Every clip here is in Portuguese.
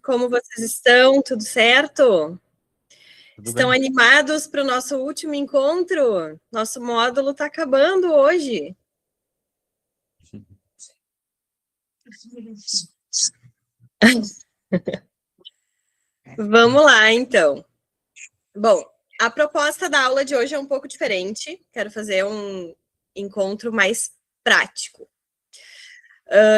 Como vocês estão? Tudo certo? Tudo Estão bem? animados para o nosso último encontro? Nosso módulo está acabando hoje. Vamos lá, então. Bom, a proposta da aula de hoje é um pouco diferente. Quero fazer um encontro mais prático.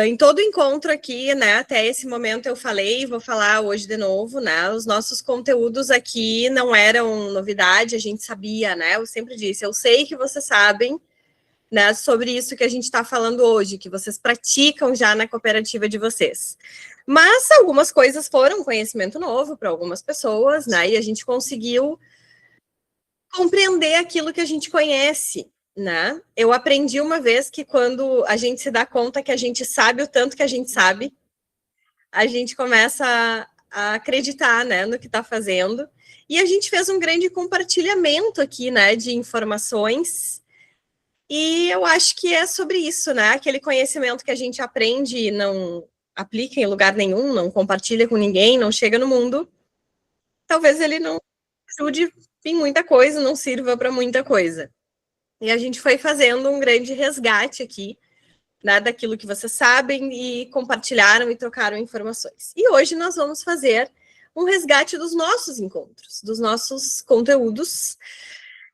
Em todo encontro aqui, né, até esse momento eu falei, vou falar hoje de novo, né, os nossos conteúdos aqui não eram novidade, a gente sabia, né, eu sempre disse, eu sei que vocês sabem, né, sobre isso que a gente está falando hoje, que vocês praticam já na cooperativa de vocês. Mas algumas coisas foram conhecimento novo para algumas pessoas, né, e a gente conseguiu compreender aquilo que a gente conhece, né? Eu aprendi uma vez que quando a gente se dá conta que a gente sabe o tanto que a gente sabe, a gente começa a acreditar, né, no que está fazendo. E a gente fez um grande compartilhamento aqui, né, de informações. E eu acho que é sobre isso, né? Aquele conhecimento que a gente aprende e não aplica em lugar nenhum, não compartilha com ninguém, não chega no mundo. Talvez ele não ajude em muita coisa, não sirva para muita coisa. E a gente foi fazendo um grande resgate aqui, né, daquilo que vocês sabem e compartilharam e trocaram informações. E hoje nós vamos fazer um resgate dos nossos encontros, dos nossos conteúdos.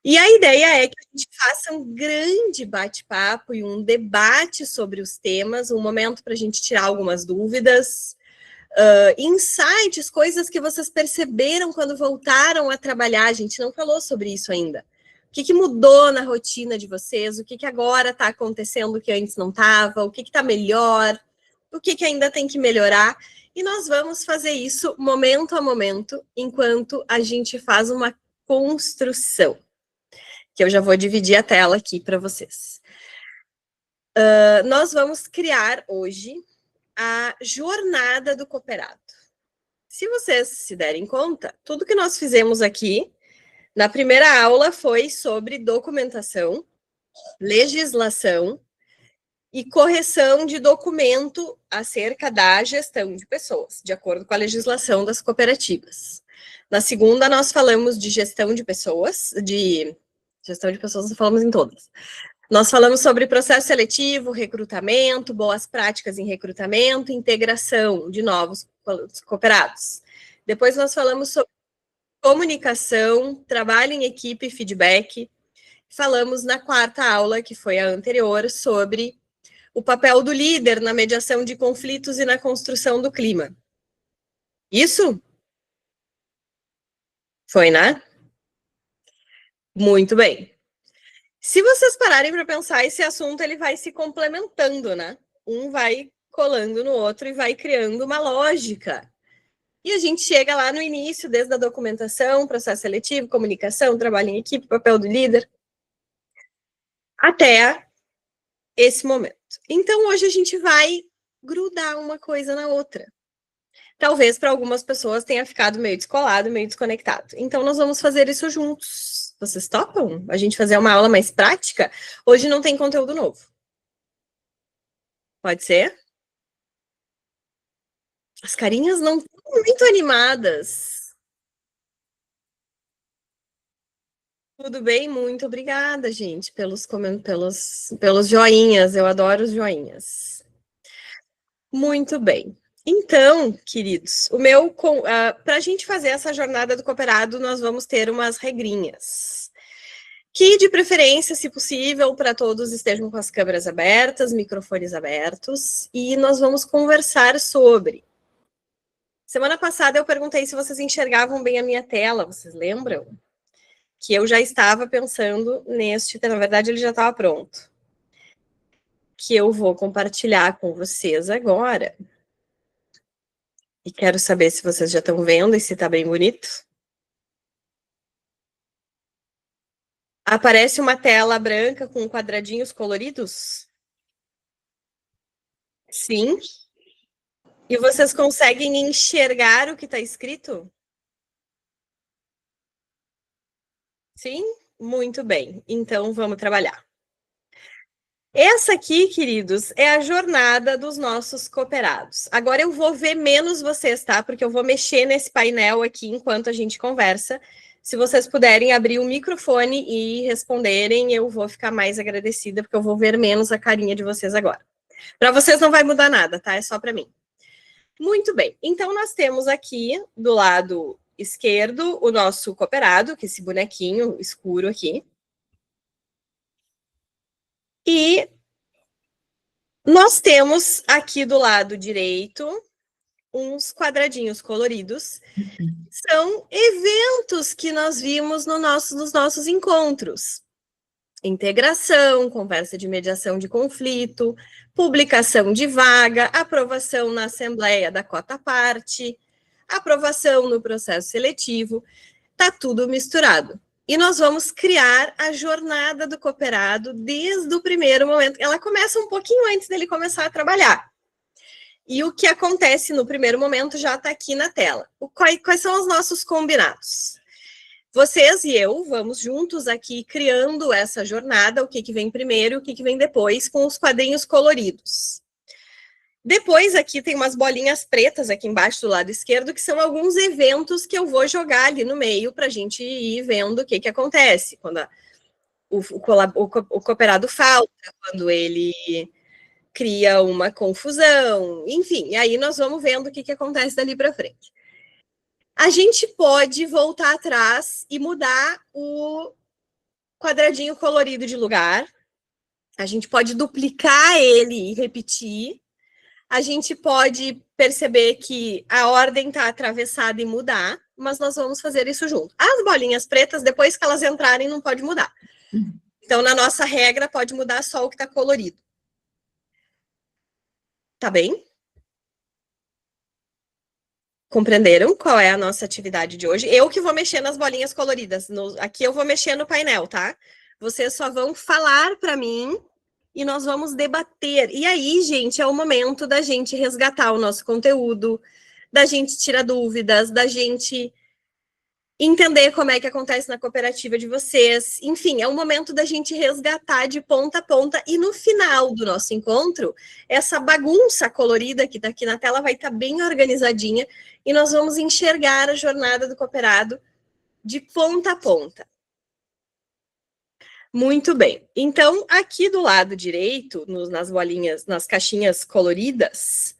E a ideia é que a gente faça um grande bate-papo e um debate sobre os temas, um momento para a gente tirar algumas dúvidas, insights, coisas que vocês perceberam quando voltaram a trabalhar. A gente não falou sobre isso ainda. O que mudou na rotina de vocês? O que agora está acontecendo que antes não estava? O que está melhor? O que ainda tem que melhorar? E nós vamos fazer isso momento a momento, enquanto a gente faz uma construção, que eu já vou dividir a tela aqui para vocês. Nós vamos criar hoje a jornada do cooperado. Se vocês se derem conta, tudo que nós fizemos aqui na primeira aula foi sobre documentação, legislação e correção de documento acerca da gestão de pessoas, de acordo com a legislação das cooperativas. Na segunda, nós falamos de gestão de pessoas, nós falamos em todas. Nós falamos sobre processo seletivo, recrutamento, boas práticas em recrutamento, integração de novos cooperados. Depois nós falamos sobre comunicação, trabalho em equipe e feedback. Falamos na quarta aula, que foi a anterior, sobre o papel do líder na mediação de conflitos e na construção do clima. Isso? Foi, né? Muito bem. Se vocês pararem para pensar, esse assunto ele vai se complementando, né? Um vai colando no outro e vai criando uma lógica. E a gente chega lá no início, desde a documentação, processo seletivo, comunicação, trabalho em equipe, papel do líder, até esse momento. Então, hoje a gente vai grudar uma coisa na outra. Talvez para algumas pessoas tenha ficado meio descolado, meio desconectado. Então, nós vamos fazer isso juntos. Vocês topam? A gente fazer uma aula mais prática? Hoje não tem conteúdo novo. Pode ser? As carinhas não estão muito animadas. Tudo bem? Muito obrigada, gente, pelos joinhas. Eu adoro os joinhas. Muito bem. Então, queridos, para a gente fazer essa jornada do cooperado, nós vamos ter umas regrinhas. Que, de preferência, se possível, para todos estejam com as câmeras abertas, microfones abertos, e nós vamos conversar sobre. Semana passada eu perguntei se vocês enxergavam bem a minha tela, vocês lembram? Que eu já estava pensando na verdade ele já estava pronto. Que eu vou compartilhar com vocês agora. E quero saber se vocês já estão vendo e se está bem bonito. Aparece uma tela branca com quadradinhos coloridos? Sim. E vocês conseguem enxergar o que está escrito? Sim? Muito bem. Então, vamos trabalhar. Essa aqui, queridos, é a jornada dos nossos cooperados. Agora eu vou ver menos vocês, tá? Porque eu vou mexer nesse painel aqui enquanto a gente conversa. Se vocês puderem abrir o microfone e responderem, eu vou ficar mais agradecida, porque eu vou ver menos a carinha de vocês agora. Para vocês não vai mudar nada, tá? É só para mim. Muito bem. Então, nós temos aqui, do lado esquerdo, o nosso cooperado, que é esse bonequinho escuro aqui. E nós temos aqui do lado direito uns quadradinhos coloridos. São eventos que nós vimos nos nossos encontros. Integração, conversa de mediação de conflito, publicação de vaga, aprovação na Assembleia da cota parte, aprovação no processo seletivo, tá tudo misturado. E nós vamos criar a jornada do cooperado desde o primeiro momento. Ela começa um pouquinho antes dele começar a trabalhar. E o que acontece no primeiro momento já está aqui na tela. Quais são os nossos combinados? Vocês e eu vamos juntos aqui criando essa jornada, o que vem primeiro e o que vem depois, com os quadrinhos coloridos. Depois aqui tem umas bolinhas pretas aqui embaixo do lado esquerdo, que são alguns eventos que eu vou jogar ali no meio para a gente ir vendo o que acontece. Quando o cooperado falta, quando ele cria uma confusão, enfim. E aí nós vamos vendo o que acontece dali para frente. A gente pode voltar atrás e mudar o quadradinho colorido de lugar. A gente pode duplicar ele e repetir. A gente pode perceber que a ordem está atravessada e mudar, mas nós vamos fazer isso junto. As bolinhas pretas, depois que elas entrarem, não pode mudar. Então, na nossa regra, pode mudar só o que está colorido. Tá bem? Compreenderam qual é a nossa atividade de hoje? Eu que vou mexer nas bolinhas coloridas. Aqui eu vou mexer no painel, tá? Vocês só vão falar para mim e nós vamos debater. E aí, gente, é o momento da gente resgatar o nosso conteúdo, da gente tirar dúvidas, da gente entender como é que acontece na cooperativa de vocês. Enfim, é o momento da gente resgatar de ponta a ponta. E no final do nosso encontro, essa bagunça colorida que está aqui na tela vai estar bem organizadinha e nós vamos enxergar a jornada do cooperado de ponta a ponta. Muito bem. Então, aqui do lado direito, nas bolinhas, nas caixinhas coloridas,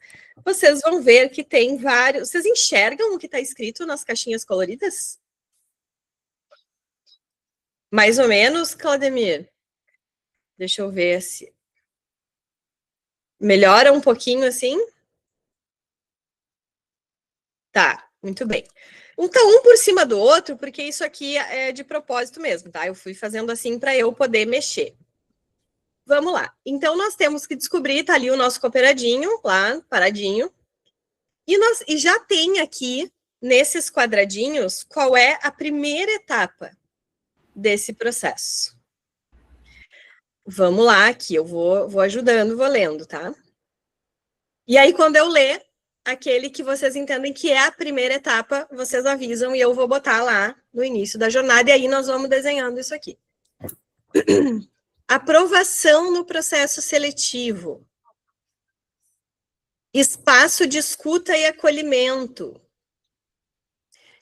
vocês vão ver que tem vários... Vocês enxergam o que está escrito nas caixinhas coloridas? Mais ou menos, Claudemir? Deixa eu ver se... Melhora um pouquinho assim? Tá, muito bem. Então, um por cima do outro, porque isso aqui é de propósito mesmo, tá? Eu fui fazendo assim para eu poder mexer. Vamos lá. Então, nós temos que descobrir, tá ali o nosso cooperadinho, lá, paradinho. E já tem aqui, nesses quadradinhos, qual é a primeira etapa desse processo. Vamos lá, aqui, eu vou ajudando, vou lendo, tá? E aí, quando eu ler, aquele que vocês entendem que é a primeira etapa, vocês avisam e eu vou botar lá no início da jornada, e aí nós vamos desenhando isso aqui. Aprovação no processo seletivo. Espaço de escuta e acolhimento.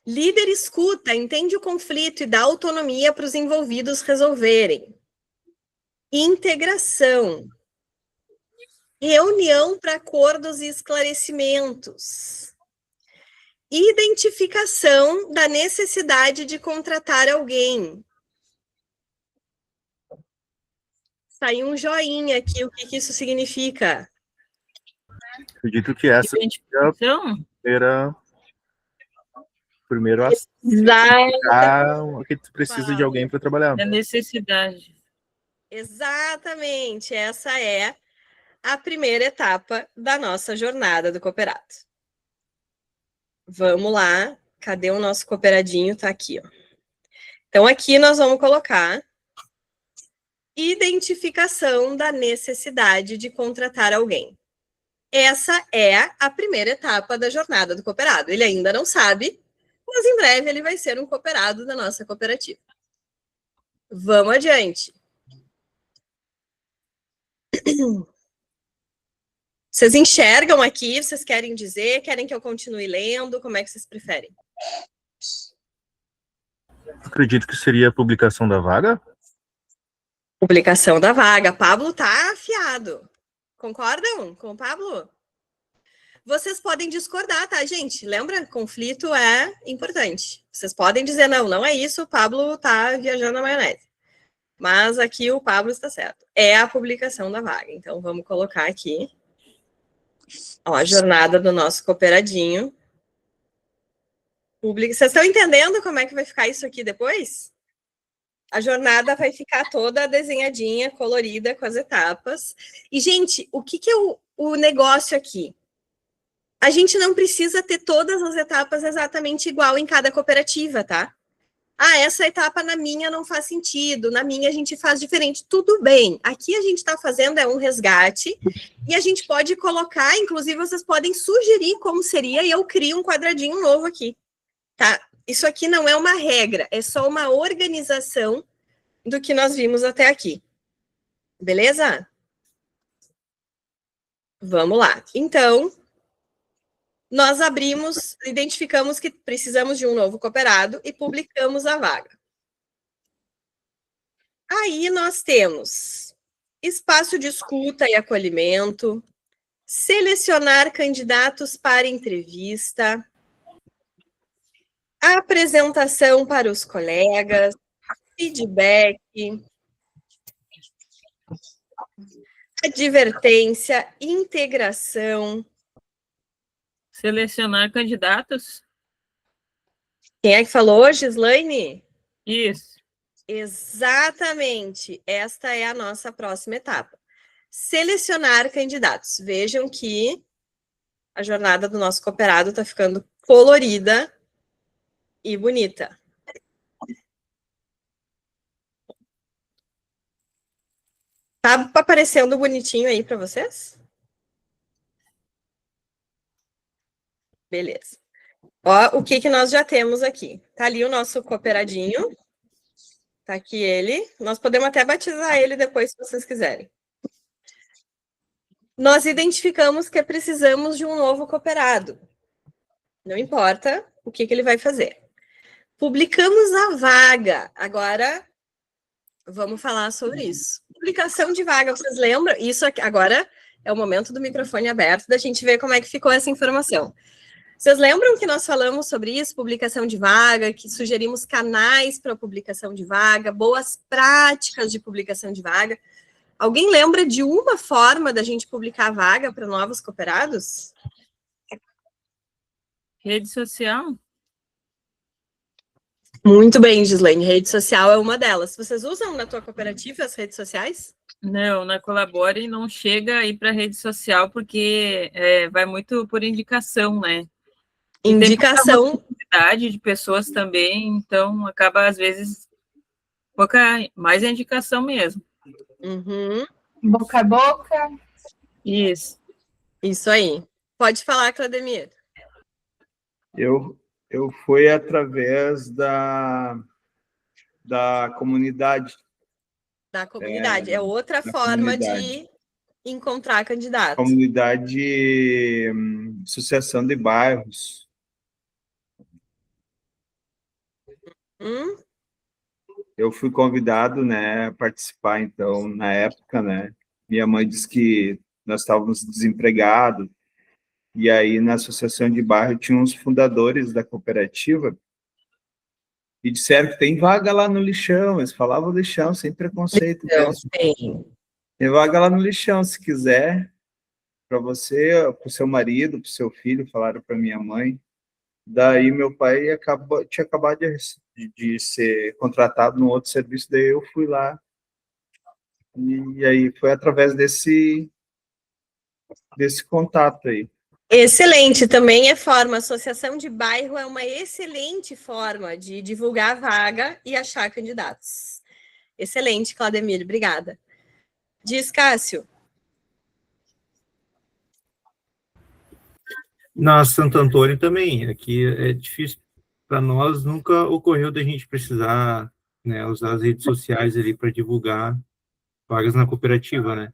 Líder escuta, entende o conflito e dá autonomia para os envolvidos resolverem. Integração. Reunião para acordos e esclarecimentos. Identificação da necessidade de contratar alguém. Saiu um joinha aqui, o que isso significa? Acredito que essa era o primeiro aspecto que tu precisa de alguém para trabalhar. Da necessidade. Exatamente, essa é a primeira etapa da nossa jornada do cooperado. Vamos lá, cadê o nosso cooperadinho? Tá aqui, ó. Então, aqui nós vamos colocar identificação da necessidade de contratar alguém. Essa é a primeira etapa da jornada do cooperado. Ele ainda não sabe, mas em breve ele vai ser um cooperado da nossa cooperativa. Vamos adiante. Vocês enxergam aqui? Vocês querem dizer? Querem que eu continue lendo? Como é que vocês preferem? Acredito que seria a publicação da vaga. Publicação da vaga. Pablo tá afiado. Concordam com o Pablo? Vocês podem discordar, tá, gente? Lembra? Conflito é importante. Vocês podem dizer, não, não é isso, o Pablo tá viajando na maionese. Mas aqui o Pablo está certo. É a publicação da vaga. Então, vamos colocar aqui. Ó, a jornada do nosso cooperadinho. Vocês estão entendendo como é que vai ficar isso aqui depois? A jornada vai ficar toda desenhadinha, colorida, com as etapas. E, gente, o que é o negócio aqui? A gente não precisa ter todas as etapas exatamente igual em cada cooperativa, tá? Ah, essa etapa na minha não faz sentido, na minha a gente faz diferente. Tudo bem. Aqui a gente está fazendo um resgate e a gente pode colocar, inclusive vocês podem sugerir como seria e eu crio um quadradinho novo aqui, tá? Isso aqui não é uma regra, é só uma organização do que nós vimos até aqui. Beleza? Vamos lá. Então, nós identificamos que precisamos de um novo cooperado e publicamos a vaga. Aí nós temos espaço de escuta e acolhimento, selecionar candidatos para entrevista, apresentação para os colegas, feedback, advertência, integração. Selecionar candidatos? Quem é que falou, Gislaine? Isso. Exatamente. Esta é a nossa próxima etapa. Selecionar candidatos. Vejam que a jornada do nosso cooperado está ficando colorida e bonita. Tá aparecendo bonitinho aí para vocês? Beleza. Ó, o que nós já temos aqui? Tá ali o nosso cooperadinho. Tá aqui ele. Nós podemos até batizar ele depois, se vocês quiserem. Nós identificamos que precisamos de um novo cooperado. Não importa o que ele vai fazer. Publicamos a vaga. Agora, vamos falar sobre isso. Publicação de vaga, vocês lembram? Isso aqui, agora é o momento do microfone aberto, da gente ver como é que ficou essa informação. Vocês lembram que nós falamos sobre isso, publicação de vaga, que sugerimos canais para publicação de vaga, boas práticas de publicação de vaga? Alguém lembra de uma forma da gente publicar vaga para novos cooperados? Rede social? Muito bem, Gislaine. Rede social é uma delas. Vocês usam na tua cooperativa as redes sociais? Não, na Colabore não chega a ir para rede social, porque vai muito por indicação, né? Indicação. Quantidade de pessoas também, então acaba, às vezes, mais a indicação mesmo. Uhum. Boca a boca. Isso. Isso aí. Pode falar, Claudemir. Eu fui através da comunidade. Da comunidade. É outra forma de encontrar candidatos. Comunidade, associação de bairros. Eu fui convidado, né, a participar, então, na época, né, minha mãe disse que nós estávamos desempregados, e aí na associação de bairro tinha uns fundadores da cooperativa, e disseram que tem vaga lá no lixão, eles falavam lixão, sem preconceito. Tem vaga lá no lixão, se quiser, para você, para o seu marido, para o seu filho, falaram para minha mãe. Daí meu pai tinha acabado de ser contratado num outro serviço, daí eu fui lá. E aí foi através desse contato aí. Excelente, também é forma. Associação de bairro é uma excelente forma de divulgar a vaga e achar candidatos. Excelente, Claudemir, obrigada. Diz, Cássio. Na Santo Antônio também, aqui é difícil, para nós nunca ocorreu da gente precisar, né, usar as redes sociais ali para divulgar vagas na cooperativa, né?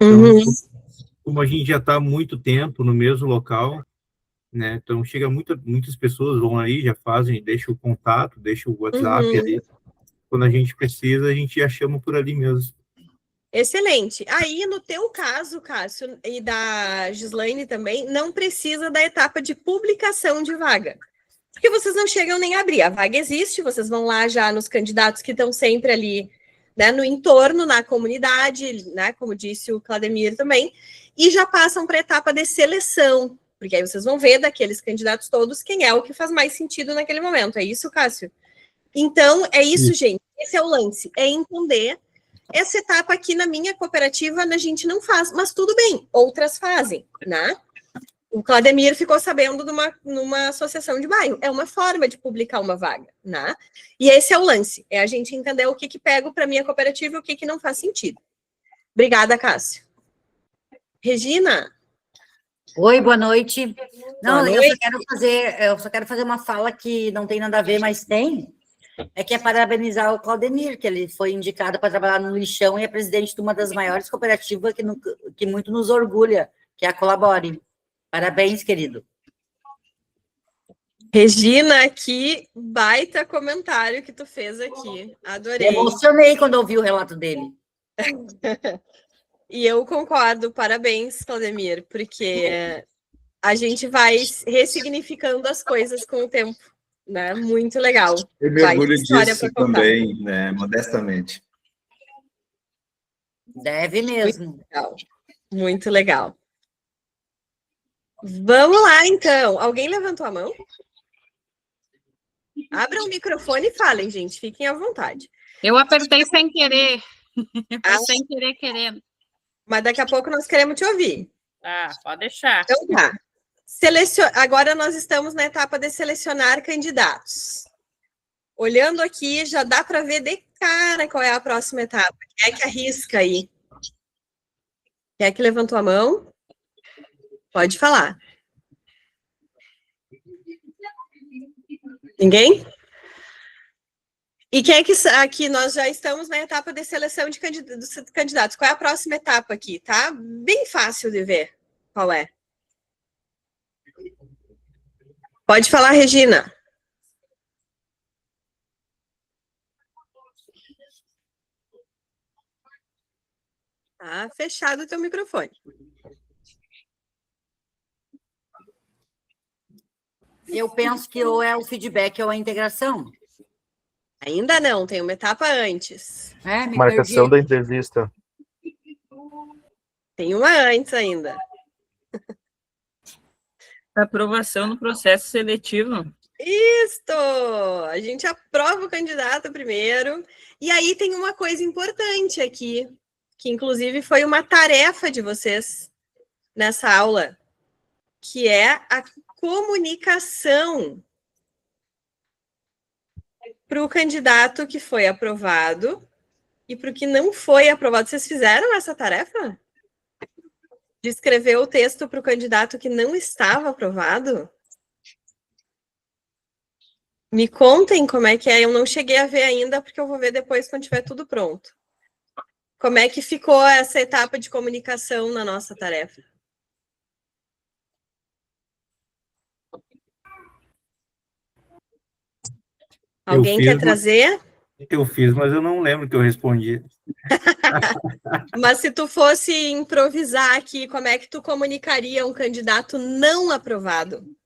Uhum. Como a gente já está há muito tempo no mesmo local, né? Então chega muitas pessoas vão aí, já fazem, deixa o contato, deixa o WhatsApp ali. Quando a gente precisa, a gente já chama por ali mesmo. Excelente. Aí, no teu caso, Cássio, e da Gislaine também, não precisa da etapa de publicação de vaga. Porque vocês não chegam nem a abrir. A vaga existe, vocês vão lá já nos candidatos que estão sempre ali, né, no entorno, na comunidade, né, como disse o Claudemir também, e já passam para a etapa de seleção, porque aí vocês vão ver daqueles candidatos todos quem é o que faz mais sentido naquele momento. É isso, Cássio? Então, é isso, gente. Esse é o lance, é entender. Essa etapa aqui na minha cooperativa a gente não faz, mas tudo bem, outras fazem, né? O Claudemir ficou sabendo numa associação de bairro. É uma forma de publicar uma vaga, né? E esse é o lance, é a gente entender o que pego para minha cooperativa e o que não faz sentido. Obrigada, Cássio. Regina? Oi, boa noite. Não, Boa eu noite. só quero fazer uma fala que não tem nada a ver, mas tem. É que é parabenizar o Claudemir, que ele foi indicado para trabalhar no lixão e é presidente de uma das maiores cooperativas que muito nos orgulha, que é a Colabore. Parabéns, querido. Regina, que baita comentário que tu fez aqui. Adorei. Me emocionei quando ouvi o relato dele. E eu concordo, parabéns, Claudemir, porque a gente vai ressignificando as coisas com o tempo, né? Muito legal. Eu me orgulho disso também, né, modestamente. Deve mesmo. Legal. Muito legal. Vamos lá, então. Alguém levantou a mão? Abram o microfone e falem, gente. Fiquem à vontade. Eu apertei sem querer. Sem querer, querendo. Mas daqui a pouco nós queremos te ouvir. Ah, pode deixar. Então tá. Agora nós estamos na etapa de selecionar candidatos. Olhando aqui, já dá para ver de cara qual é a próxima etapa. Quem é que arrisca aí? Quem é que levantou a mão? Pode falar. Ninguém? E quem é que aqui nós já estamos na etapa de seleção de candidatos? Qual é a próxima etapa aqui, tá? Bem fácil de ver qual é. Pode falar, Regina. Tá fechado o teu microfone. Eu penso que ou é o feedback ou a integração. Ainda não, tem uma etapa antes. Me Marcação perdi. da entrevista. Tem uma antes ainda. Aprovação no processo seletivo. Isto! A gente aprova o candidato primeiro. E aí tem uma coisa importante aqui, que inclusive foi uma tarefa de vocês nessa aula, que é a comunicação para o candidato que foi aprovado e para o que não foi aprovado. Vocês fizeram essa tarefa? De escrever o texto para o candidato que não estava aprovado? Me contem como é que é. Eu não cheguei a ver ainda, porque eu vou ver depois quando tiver tudo pronto. Como é que ficou essa etapa de comunicação na nossa tarefa? Alguém quer trazer? Eu fiz, mas eu não lembro que eu respondi. Mas se tu fosse improvisar aqui, como é que tu comunicaria um candidato não aprovado?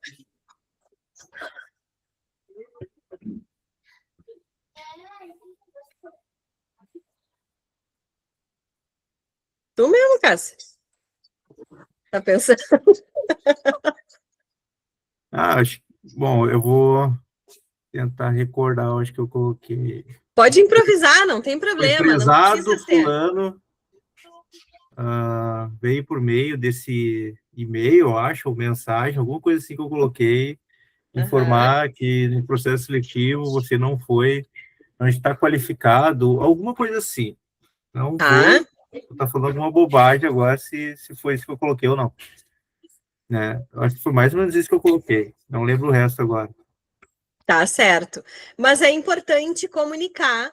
Tu mesmo, Cássio. Tá pensando? Bom, eu vou tentar recordar onde que eu coloquei. Pode improvisar, não tem problema. O empresário não precisa ser. fulano veio por meio desse e-mail, eu acho, ou mensagem, alguma coisa assim que eu coloquei, informar que no processo seletivo você não foi, não está qualificado, alguma coisa assim. Não foi, está falando alguma bobagem agora se foi isso que eu coloquei ou não. Né? Eu acho que foi mais ou menos isso que eu coloquei, não lembro o resto agora. Tá certo. Mas é importante comunicar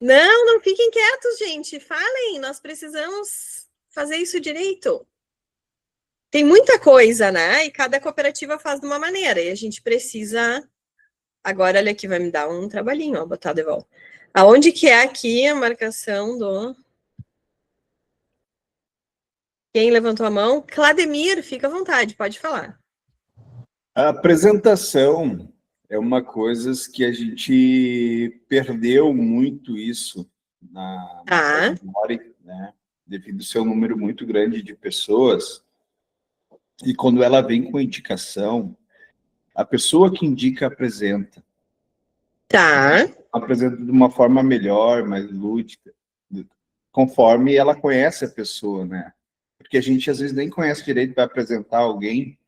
Não fiquem quietos, gente. Falem, nós precisamos fazer isso direito. Tem muita coisa, né? E cada cooperativa faz de uma maneira. E a gente precisa... Agora, olha aqui, vai me dar um trabalhinho, ó, botar de volta. Aonde que é aqui a marcação do... Quem levantou a mão? Clademir, fica à vontade, pode falar. A apresentação é uma coisa que a gente perdeu muito isso na memória, né? Devido ao seu número muito grande de pessoas. E quando ela vem com indicação, a pessoa que indica apresenta. Tá. Apresenta de uma forma melhor, mais lúdica, conforme ela conhece a pessoa, né? Porque a gente, às vezes, nem conhece direito para apresentar alguém.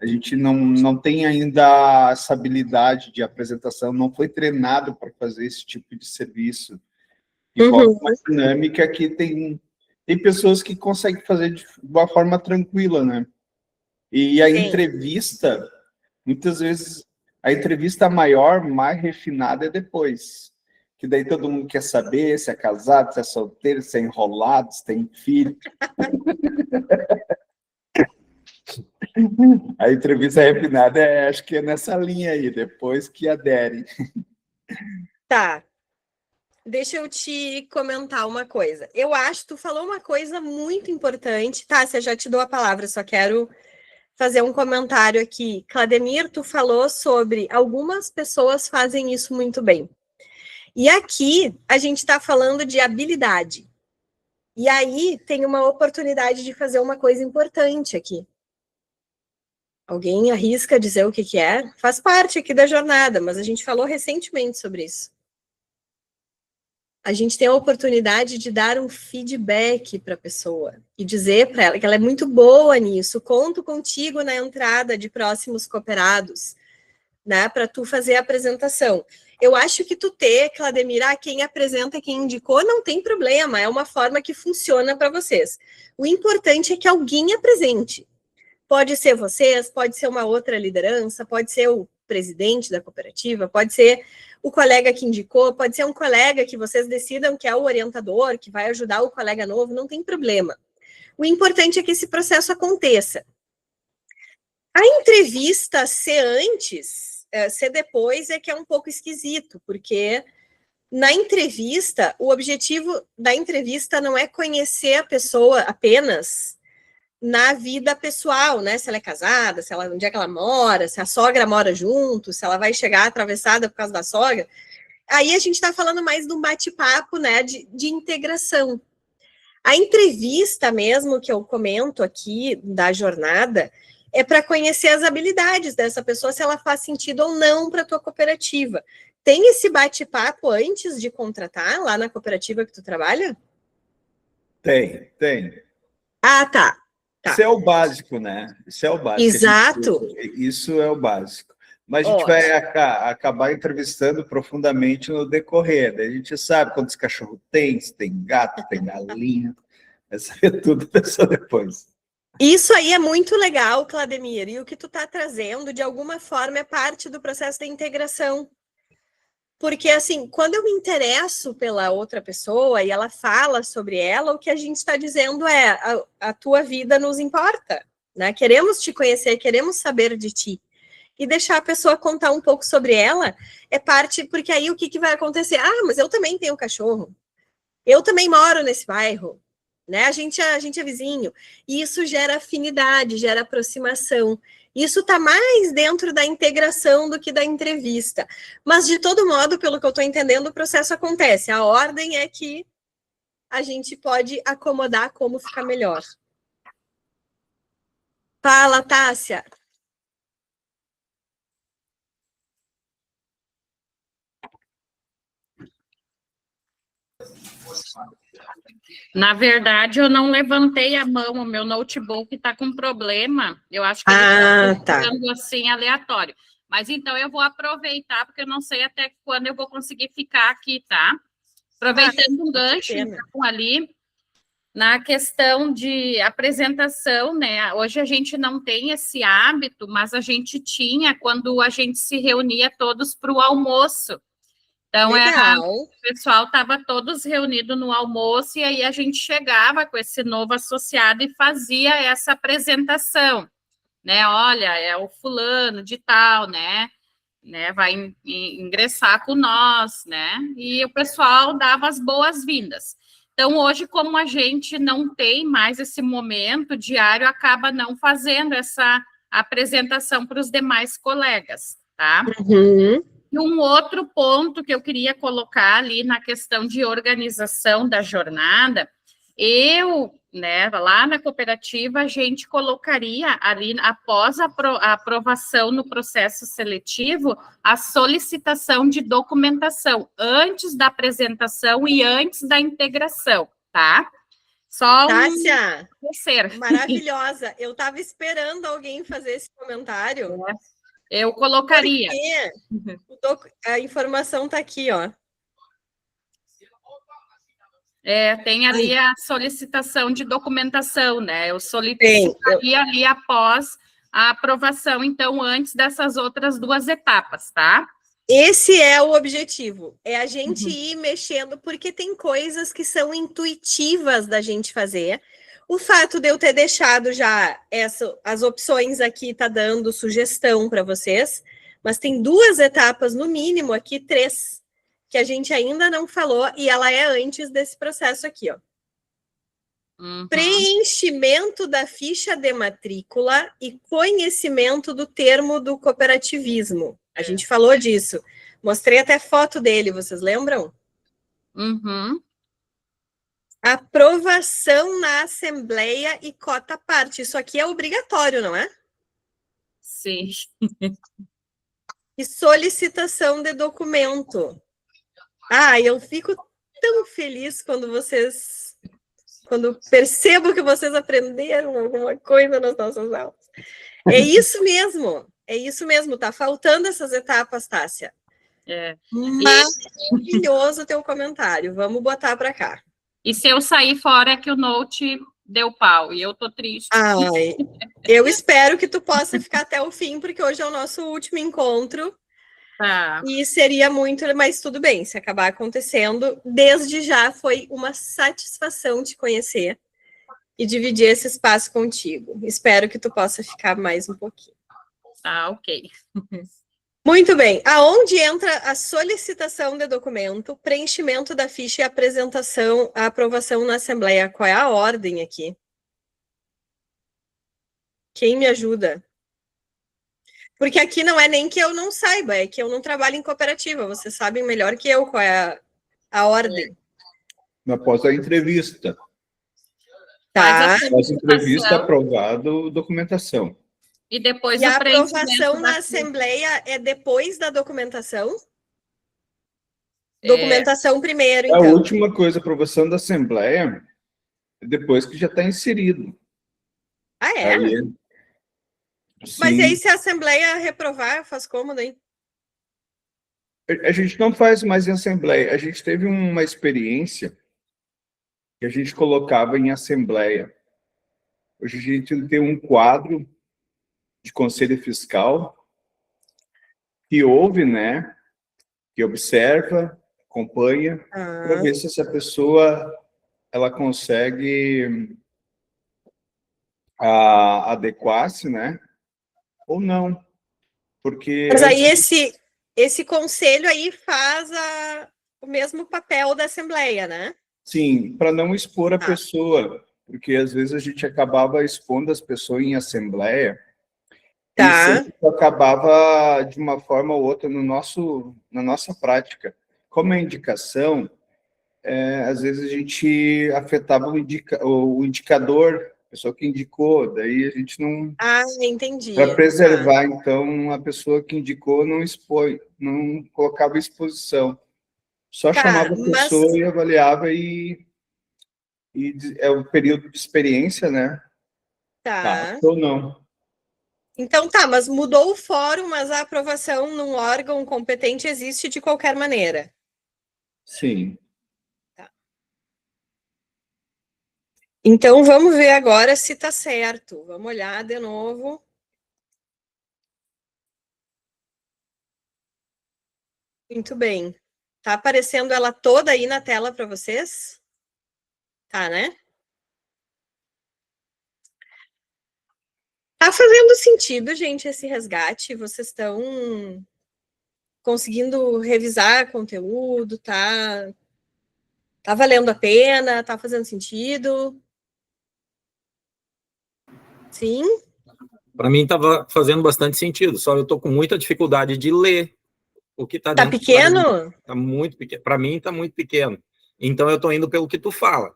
A gente não tem ainda essa habilidade de apresentação, não foi treinado para fazer esse tipo de serviço. E coloca uma dinâmica que tem pessoas que conseguem fazer de uma forma tranquila, né? E a entrevista, muitas vezes, a entrevista maior, mais refinada é depois. Que daí todo mundo quer saber se é casado, se é solteiro, se é enrolado, se tem filho. A entrevista refinada, acho que é nessa linha aí, depois que aderem. Tá. Deixa eu te comentar uma coisa. Eu acho que tu falou uma coisa muito importante. Tássia, já te dou a palavra, só quero fazer um comentário aqui. Clademir, tu falou sobre algumas pessoas fazem isso muito bem. E aqui a gente está falando de habilidade. E aí tem uma oportunidade de fazer uma coisa importante aqui. Alguém arrisca dizer o que é? Faz parte aqui da jornada, mas a gente falou recentemente sobre isso. A gente tem a oportunidade de dar um feedback para a pessoa e dizer para ela que ela é muito boa nisso. Conto contigo na entrada de próximos cooperados, né, para tu fazer a apresentação. Eu acho que tu ter, Clademir, quem apresenta, quem indicou, não tem problema, é uma forma que funciona para vocês. O importante é que alguém apresente. Pode ser vocês, pode ser uma outra liderança, pode ser o presidente da cooperativa, pode ser o colega que indicou, pode ser um colega que vocês decidam que é o orientador, que vai ajudar o colega novo, não tem problema. O importante é que esse processo aconteça. A entrevista ser antes, ser depois, é que é um pouco esquisito, porque na entrevista, o objetivo da entrevista não é conhecer a pessoa apenas na vida pessoal, né? Se ela é casada, onde é que ela mora, se a sogra mora junto, se ela vai chegar atravessada por causa da sogra. Aí a gente está falando mais de um bate-papo, né? De integração. A entrevista mesmo que eu comento aqui da jornada é para conhecer as habilidades dessa pessoa, se ela faz sentido ou não para a tua cooperativa. Tem esse bate-papo antes de contratar lá na cooperativa que tu trabalha? Tem. Ah, tá. Isso é o básico, né? Isso é o básico. Exato. Isso é o básico. Mas a gente vai acabar entrevistando profundamente no decorrer. Daí a gente sabe quantos cachorros tem, se tem gato, tem galinha. Vai saber tudo dessa depois. Isso aí é muito legal, Clademir. E o que tu está trazendo, de alguma forma, é parte do processo da integração. Porque, assim, quando eu me interesso pela outra pessoa e ela fala sobre ela, o que a gente está dizendo é a tua vida nos importa, né? Queremos te conhecer, queremos saber de ti. E deixar a pessoa contar um pouco sobre ela é parte, porque aí o que vai acontecer? Ah, mas eu também tenho cachorro. Eu também moro nesse bairro, né? A gente é vizinho. E isso gera afinidade, gera aproximação. Isso está mais dentro da integração do que da entrevista. Mas, de todo modo, pelo que eu estou entendendo, o processo acontece. A ordem é que a gente pode acomodar como ficar melhor. Fala, Tássia. Na verdade, eu não levantei a mão, o meu notebook está com problema. Eu acho que ele está ficando assim aleatório. Mas então eu vou aproveitar, porque eu não sei até quando eu vou conseguir ficar aqui, tá? Aproveitando um gancho, então, ali, na questão de apresentação, né? Hoje a gente não tem esse hábito, mas a gente tinha quando a gente se reunia todos para o almoço. Então, Legal. o pessoal estava todos reunidos no almoço e aí a gente chegava com esse novo associado e fazia essa apresentação, né? Olha, é o fulano de tal, né? Vai ingressar com nós, né? E o pessoal dava as boas-vindas. Então, hoje, como a gente não tem mais esse momento diário, acaba não fazendo essa apresentação para os demais colegas, tá? Uhum. E um outro ponto que eu queria colocar ali na questão de organização da jornada, lá na cooperativa, a gente colocaria ali, após a aprovação no processo seletivo, a solicitação de documentação, antes da apresentação e antes da integração, tá? Só Tássia, terceiro. maravilhosa. Eu estava esperando alguém fazer esse comentário. Eu colocaria. Porque a informação está aqui, ó. Tem ali a solicitação de documentação, né? Eu solicitaria ali após a aprovação, então, antes dessas outras 2 etapas, tá? Esse é o objetivo, é a gente ir mexendo, porque tem coisas que são intuitivas da gente fazer. O fato de eu ter deixado já as opções aqui tá dando sugestão para vocês, mas tem 2 etapas, no mínimo, aqui 3, que a gente ainda não falou, e ela é antes desse processo aqui, ó. Preenchimento da ficha de matrícula e conhecimento do termo do cooperativismo. A gente falou disso. Mostrei até foto dele, vocês lembram? Aprovação na Assembleia e cota parte. Isso aqui é obrigatório, não é? Sim. E solicitação de documento. Eu fico tão feliz quando percebo que vocês aprenderam alguma coisa nas nossas aulas. É isso mesmo, tá faltando essas etapas, Tássia. Maravilhoso o teu comentário, vamos botar para cá. E se eu sair fora é que o Note deu pau, e eu tô triste. Eu espero que tu possa ficar até o fim, porque hoje é o nosso último encontro. E seria muito, mas tudo bem, se acabar acontecendo, desde já foi uma satisfação te conhecer e dividir esse espaço contigo. Espero que tu possa ficar mais um pouquinho. Ok. Muito bem. Aonde entra a solicitação de documento, preenchimento da ficha e a aprovação na Assembleia? Qual é a ordem aqui? Quem me ajuda? Porque aqui não é nem que eu não saiba, é que eu não trabalho em cooperativa. Vocês sabem melhor que eu qual é a ordem. Após a entrevista. Tá. Após a entrevista, aprovado, documentação. E depois a aprovação na Assembleia é depois da documentação? Documentação primeiro, então. A última coisa, aprovação da Assembleia, depois que já está inserido. Mas aí, se a Assembleia reprovar, faz como, daí? A gente não faz mais em Assembleia. A gente teve uma experiência que a gente colocava em Assembleia. Hoje a gente tem um quadro de Conselho Fiscal que ouve, né, que observa, acompanha, para ver se essa pessoa ela consegue adequar-se, né, ou não. Porque mas aí esse conselho aí faz o mesmo papel da Assembleia, né? Sim, para não expor a pessoa, porque às vezes a gente acabava expondo as pessoas em Assembleia, e isso acabava de uma forma ou outra na nossa prática. Como é indicação, às vezes a gente afetava o indicador, a pessoa que indicou, daí a gente não... entendi. Para preservar, então, a pessoa que indicou não expõe, não colocava exposição. Só chamava a pessoa e avaliava e é o período de experiência, né? Ou não. Então mas mudou o fórum, mas a aprovação num órgão competente existe de qualquer maneira. Sim. Então, vamos ver agora se está certo. Vamos olhar de novo. Muito bem. Tá aparecendo ela toda aí na tela para vocês? Tá, né? Tá fazendo sentido, gente, esse resgate? Vocês estão conseguindo revisar conteúdo? Tá valendo a pena? Tá fazendo sentido? Sim? Para mim estava fazendo bastante sentido, só eu estou com muita dificuldade de ler o que está Tá dentro. pequeno? Está muito pequeno. Para mim está muito pequeno. Então eu estou indo pelo que tu fala.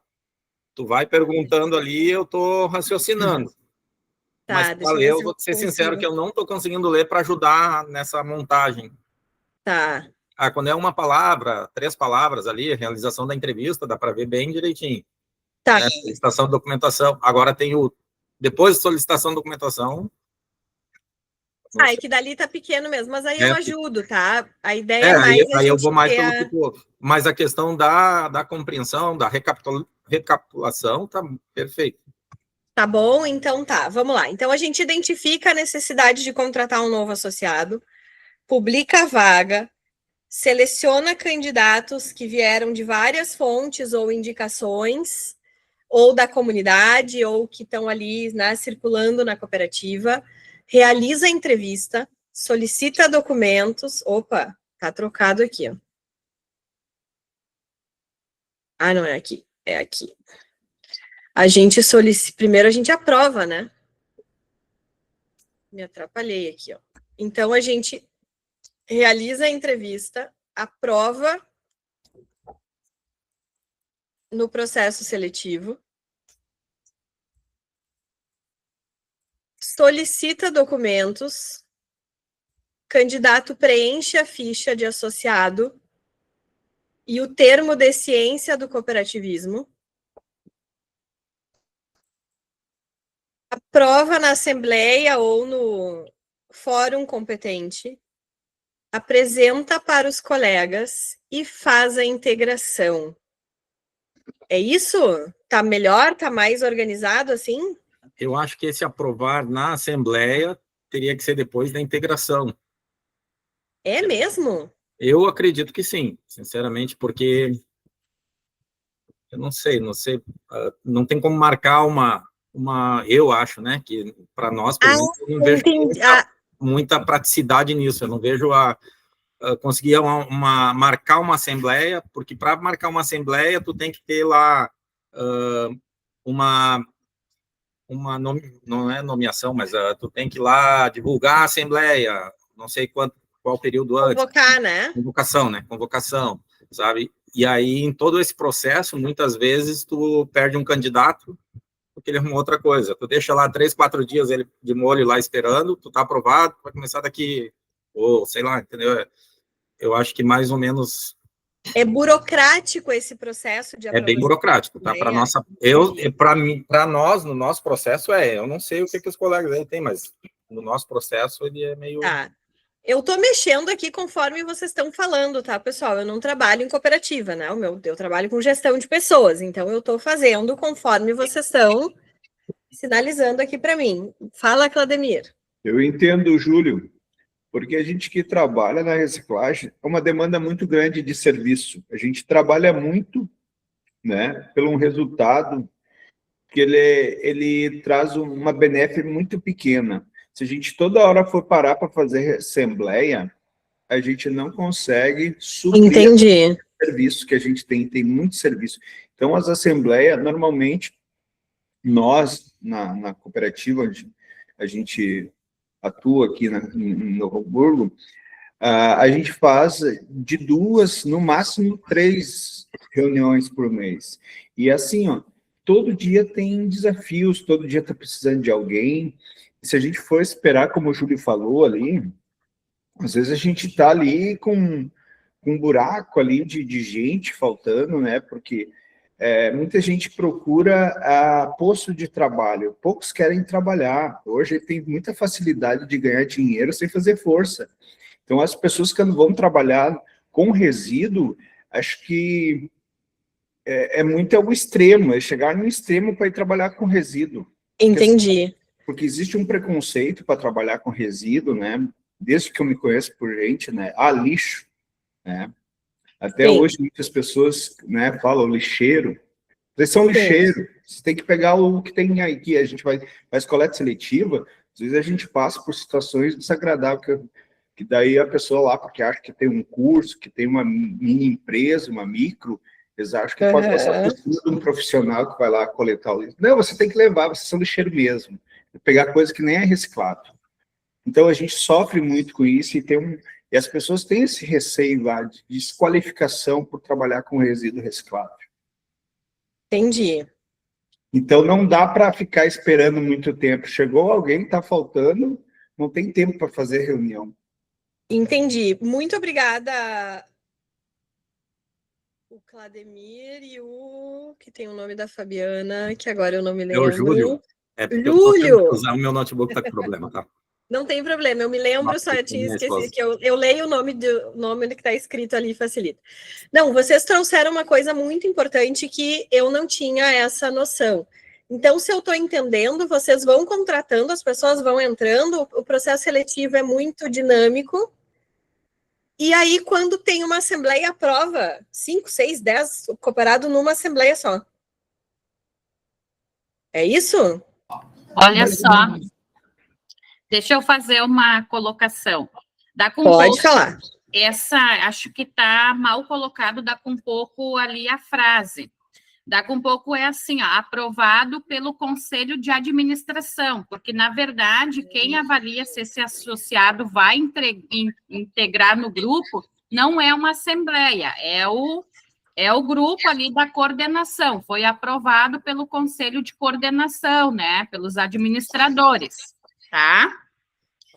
Tu vai perguntando ali, eu estou raciocinando. Tá, Mas deixa para ler, ver eu se vou ser consigo. sincero que eu não estou conseguindo ler para ajudar nessa montagem. Tá. Quando é uma palavra, 3 palavras ali, a realização da entrevista, dá para ver bem direitinho. Tá. Né? Solicitação de documentação. Agora tem o... Depois de solicitação de documentação... É que dali tá pequeno mesmo, mas aí eu ajudo, tá? A ideia É, mais aí eu vou mais ter pelo que tu... Mas a questão da compreensão, da recapitulação, tá perfeito. Tá bom? Então tá, vamos lá. Então a gente identifica a necessidade de contratar um novo associado, publica a vaga, seleciona candidatos que vieram de várias fontes ou indicações, ou da comunidade, ou que estão ali, né, circulando na cooperativa, realiza a entrevista, solicita documentos. Opa, tá trocado aqui, ó. Ah, não é aqui, é aqui. A gente solicita, primeiro a gente aprova, né? Me atrapalhei aqui, ó. Então, a gente realiza a entrevista, aprova no processo seletivo, solicita documentos, candidato preenche a ficha de associado e o termo de ciência do cooperativismo, aprova na assembleia ou no fórum competente, apresenta para os colegas e faz a integração. É isso? Tá melhor? Tá mais organizado assim? Eu acho que esse aprovar na Assembleia teria que ser depois da integração. É mesmo? Eu acredito que sim, sinceramente, porque eu não sei, não tem como marcar eu acho, né, que para nós, por exemplo, eu não vejo muita praticidade nisso, eu não vejo conseguir marcar uma assembleia, porque para marcar uma assembleia, tu tem que ter lá não é nomeação, mas tu tem que ir lá divulgar a assembleia, não sei qual período antes. Convocar, né? Convocação, né? Convocação, sabe? E aí, em todo esse processo, muitas vezes, tu perde um candidato porque ele arrumou outra coisa. Tu deixa lá 3, 4 dias ele de molho lá esperando, tu tá aprovado, vai começar daqui, ou sei lá, entendeu? Eu acho que mais ou menos... É burocrático esse processo de aprovação. É bem burocrático, tá? Para nossa... Para nós, no nosso processo, eu não sei o que os colegas aí têm, mas no nosso processo ele é meio... Tá. Eu tô mexendo aqui conforme vocês estão falando, tá, pessoal? Eu não trabalho em cooperativa, né? Eu trabalho com gestão de pessoas, então eu tô fazendo conforme vocês estão sinalizando aqui para mim. Fala, Claudemir. Eu entendo, Júlio, porque a gente que trabalha na reciclagem é uma demanda muito grande de serviço. A gente trabalha muito, né, pelo um resultado que ele traz uma benéfica muito pequena. Se a gente toda hora for parar para fazer assembleia, a gente não consegue suprir o serviço que a gente tem muito serviço. Então, as assembleias, normalmente, nós, na cooperativa, a gente atua aqui em Novo Hamburgo, a gente faz de 2, no máximo 3 reuniões por mês. E assim, ó, todo dia tem desafios, todo dia está precisando de alguém. E se a gente for esperar, como o Júlio falou ali, às vezes a gente está ali com um buraco ali de gente faltando, né? Porque muita gente procura posto de trabalho, poucos querem trabalhar. Hoje tem muita facilidade de ganhar dinheiro sem fazer força. Então, as pessoas que vão trabalhar com resíduo, acho que é muito ao extremo, é chegar no extremo para ir trabalhar com resíduo. Entendi. Porque existe um preconceito para trabalhar com resíduo, né? Desde que eu me conheço por gente, né? Lixo, né? Até hoje, muitas pessoas, né, falam lixeiro. Vocês são lixeiro. Você tem que pegar o que tem aqui. A gente faz coleta seletiva, às vezes a gente passa por situações desagradáveis, que daí a pessoa lá, porque acha que tem um curso, que tem uma mini empresa, uma micro, eles acham que pode passar por cima de um profissional que vai lá coletar o lixo. Não, você tem que levar, vocês são lixeiro mesmo. Pegar coisa que nem é reciclado. Então, a gente sofre muito com isso e as pessoas têm esse receio lá de desqualificação por trabalhar com resíduo reciclável. Entendi. Então, não dá para ficar esperando muito tempo. Chegou alguém, está faltando, não tem tempo para fazer reunião. Entendi. Muito obrigada, o Clademir e o... que tem o nome da Fabiana, que agora eu não me lembro. É o Júlio. Porque Júlio! O meu notebook está com problema, tá? Não tem problema, eu me lembro, só eu tinha esquecido que eu leio o nome que está escrito ali, facilita. Não, vocês trouxeram uma coisa muito importante que eu não tinha essa noção. Então, se eu estou entendendo, vocês vão contratando, as pessoas vão entrando, o processo seletivo é muito dinâmico, e aí, quando tem uma assembleia, aprova 5, 6, 10 cooperado numa assembleia só. É isso? Olha só. Deixa eu fazer uma colocação. Pode falar. Acho que está mal colocado, dá com pouco ali a frase. Dá com pouco é assim, ó, aprovado pelo Conselho de Administração, porque, na verdade, quem avalia se esse associado vai integrar no grupo não é uma assembleia, é o grupo ali da coordenação, foi aprovado pelo Conselho de Coordenação, né, pelos administradores, tá?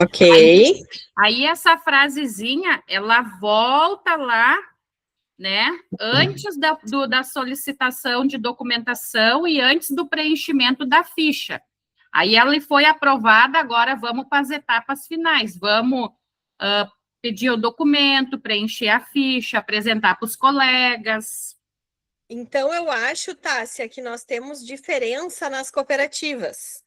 Ok. Aí essa frasezinha, ela volta lá, né, antes da solicitação de documentação e antes do preenchimento da ficha. Aí ela foi aprovada, agora vamos para as etapas finais, vamos pedir o documento, preencher a ficha, apresentar para os colegas. Então, eu acho, Tássia, que nós temos diferença nas cooperativas.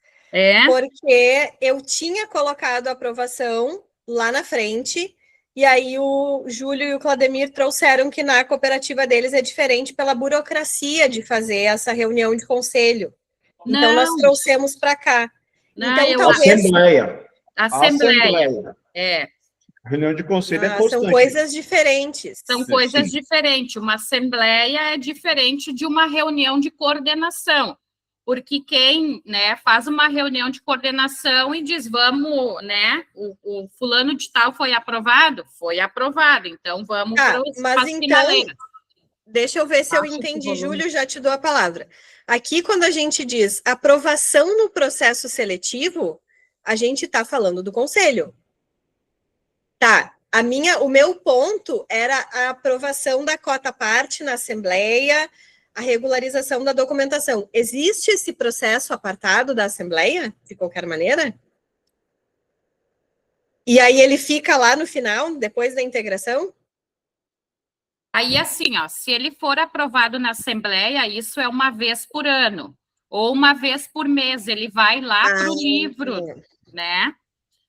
Porque eu tinha colocado a aprovação lá na frente, e aí o Júlio e o Clademir trouxeram que na cooperativa deles é diferente pela burocracia de fazer essa reunião de conselho. Então, nós trouxemos para cá. Não, então, talvez... Assembleia. Reunião de conselho é constante. São coisas diferentes. São coisas diferentes. Uma assembleia é diferente de uma reunião de coordenação. Porque quem, né, faz uma reunião de coordenação e diz, vamos, né, o fulano de tal foi aprovado? Foi aprovado, então vamos para as finaleiras. Deixa eu ver se eu entendi, Júlio, já te dou a palavra. Aqui, quando a gente diz aprovação no processo seletivo, a gente está falando do conselho. Tá, o meu ponto era a aprovação da cota-parte na assembleia, a regularização da documentação. Existe esse processo apartado da Assembleia, de qualquer maneira? E aí ele fica lá no final, depois da integração? Aí, assim, ó, se ele for aprovado na Assembleia, isso é uma vez por ano, ou uma vez por mês, ele vai lá para o livro, né?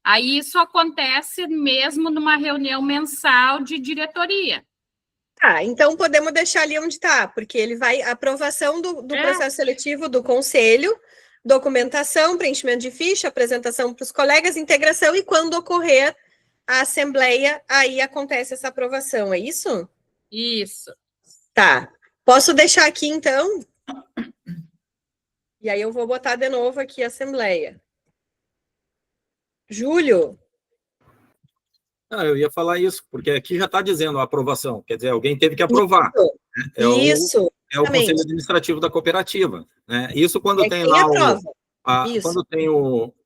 Aí isso acontece mesmo numa reunião mensal de diretoria. Então podemos deixar ali onde está, porque ele vai, aprovação do processo seletivo do conselho, documentação, preenchimento de ficha, apresentação para os colegas, integração, e quando ocorrer a assembleia, aí acontece essa aprovação, é isso? Isso. Tá. Posso deixar aqui, então? E aí eu vou botar de novo aqui a assembleia. Júlio? Eu ia falar isso, porque aqui já está dizendo a aprovação, quer dizer, alguém teve que aprovar. Isso. Né? É o Conselho Administrativo da Cooperativa. Né? Isso quando tem lá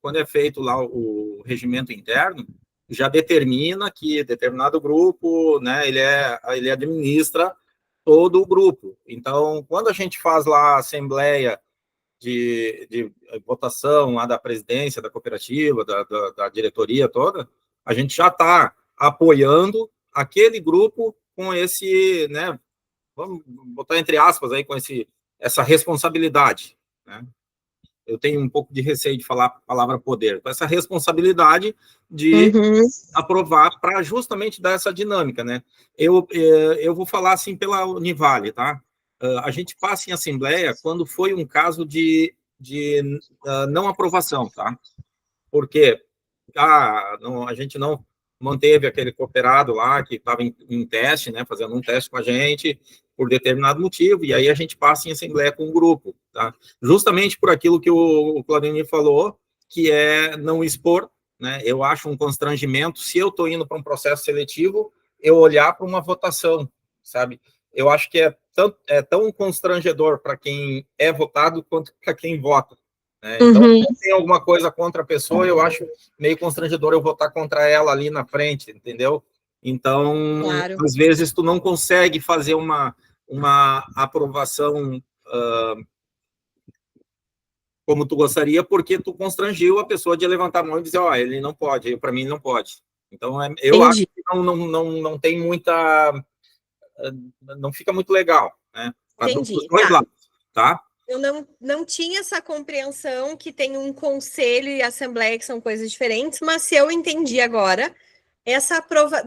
quando é feito lá o regimento interno, já determina que determinado grupo, né, ele administra todo o grupo. Então, quando a gente faz lá a assembleia de votação lá da presidência da cooperativa, da diretoria toda, a gente já está apoiando aquele grupo com esse, né, vamos botar entre aspas aí, com essa responsabilidade, né? eu tenho um pouco de receio de falar a palavra poder, com essa responsabilidade de aprovar para justamente dar essa dinâmica, né? Eu vou falar assim pela Univale, tá? A gente passa em assembleia quando foi um caso de não aprovação, tá? Porque a gente não manteve aquele cooperado lá que estava em teste, né, fazendo um teste com a gente por determinado motivo, e aí a gente passa em assembleia com o grupo, tá? Justamente por aquilo que o Claudemir falou, que é não expor, né? Eu acho um constrangimento, se eu estou indo para um processo seletivo, eu olhar para uma votação, sabe? Eu acho que é tão constrangedor para quem é votado quanto para quem vota. Então, se tem alguma coisa contra a pessoa, eu acho meio constrangedor eu votar contra ela ali na frente, entendeu? Então, claro, às vezes, tu não consegue fazer uma aprovação como tu gostaria, porque tu constrangiu a pessoa de levantar a mão e dizer, ele não pode, para mim não pode. Então, eu acho que não tem muita... Não fica muito legal, né? Entendi. Tá? Eu não tinha essa compreensão que tem um conselho e assembleia que são coisas diferentes, mas se eu entendi agora,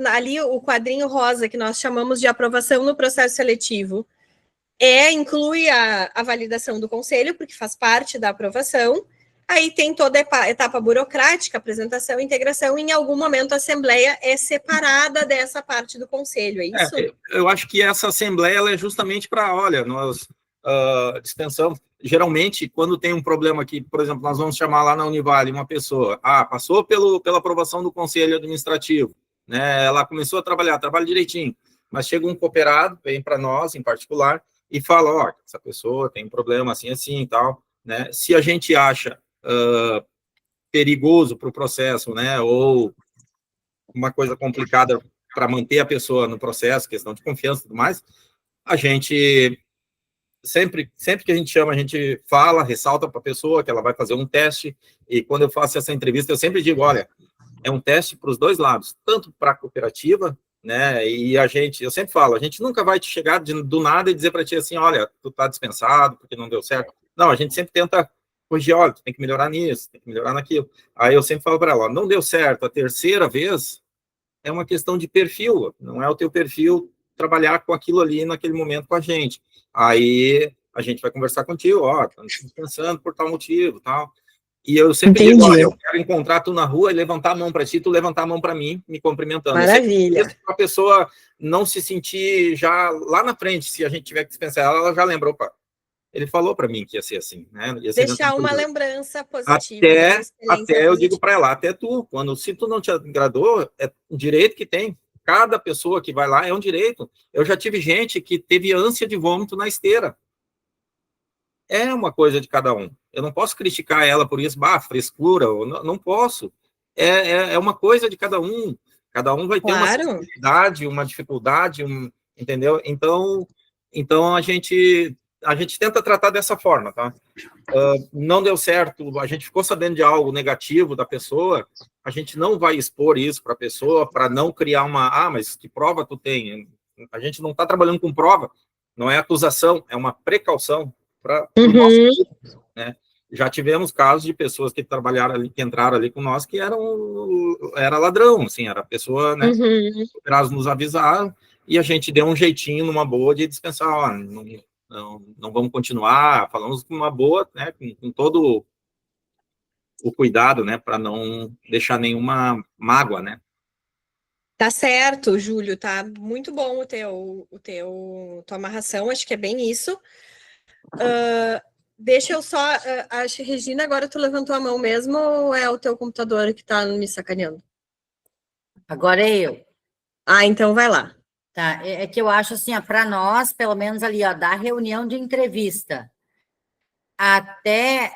ali o quadrinho rosa que nós chamamos de aprovação no processo seletivo inclui a validação do conselho, porque faz parte da aprovação. Aí tem toda a etapa burocrática, apresentação, integração, e em algum momento a assembleia é separada dessa parte do conselho, é isso? Eu acho que essa assembleia ela é justamente para, nós dispensamos, geralmente, quando tem um problema aqui, por exemplo, nós vamos chamar lá na Univale uma pessoa, passou pela aprovação do conselho administrativo, né, ela começou a trabalha direitinho, mas chega um cooperado, vem para nós, em particular, e fala, essa pessoa tem um problema assim e tal, né, se a gente acha perigoso para o processo, né, ou uma coisa complicada para manter a pessoa no processo, questão de confiança e tudo mais, a gente... Sempre que a gente chama, a gente fala, ressalta para a pessoa que ela vai fazer um teste, e quando eu faço essa entrevista, eu sempre digo, é um teste para os dois lados, tanto para a cooperativa, né, e eu sempre falo, a gente nunca vai te chegar do nada e dizer para ti assim, tu está dispensado porque não deu certo. Não, a gente sempre tenta corrigir, tu tem que melhorar nisso, tem que melhorar naquilo. Aí eu sempre falo para ela, não deu certo a terceira vez, é uma questão de perfil, não é o teu perfil trabalhar com aquilo ali naquele momento com a gente. Aí a gente vai conversar contigo, estamos pensando por tal motivo, tal. E eu sempre digo, eu quero encontrar tu na rua e levantar a mão para ti, tu levantar a mão para mim, me cumprimentando. Maravilha. Para a pessoa não se sentir já lá na frente, se a gente tiver que dispensar ela já lembrou, ele falou para mim que ia ser assim, né? Deixar uma lembrança positiva. Até eu digo para ela, até tu, se tu não te agradou, é um direito que tem. Cada pessoa que vai lá é um direito. Eu já tive gente que teve ânsia de vômito na esteira. É uma coisa de cada um. Eu não posso criticar ela por isso, frescura, não posso. É uma coisa de cada um. Cada um vai ter uma sensibilidade, uma dificuldade, entendeu? Então a gente tenta tratar dessa forma, tá? Não deu certo, a gente ficou sabendo de algo negativo da pessoa, a gente não vai expor isso para a pessoa, para não criar mas que prova tu tem? A gente não está trabalhando com prova, não é acusação, é uma precaução para o nosso, né? Já tivemos casos de pessoas que trabalharam ali, que entraram ali com nós, que era ladrão, assim, era a pessoa, né? Os nos avisaram, e a gente deu um jeitinho numa boa de dispensar, não vamos continuar, falamos com uma boa, né, com todo o cuidado, né, para não deixar nenhuma mágoa, né. Tá certo, Júlio, tá muito bom tua amarração, acho que é bem isso. Deixa eu só, acho, Regina, agora tu levantou a mão mesmo, ou é o teu computador que tá me sacaneando? Agora é eu. Então vai lá. Tá, é que eu acho assim, para nós, pelo menos ali, da reunião de entrevista até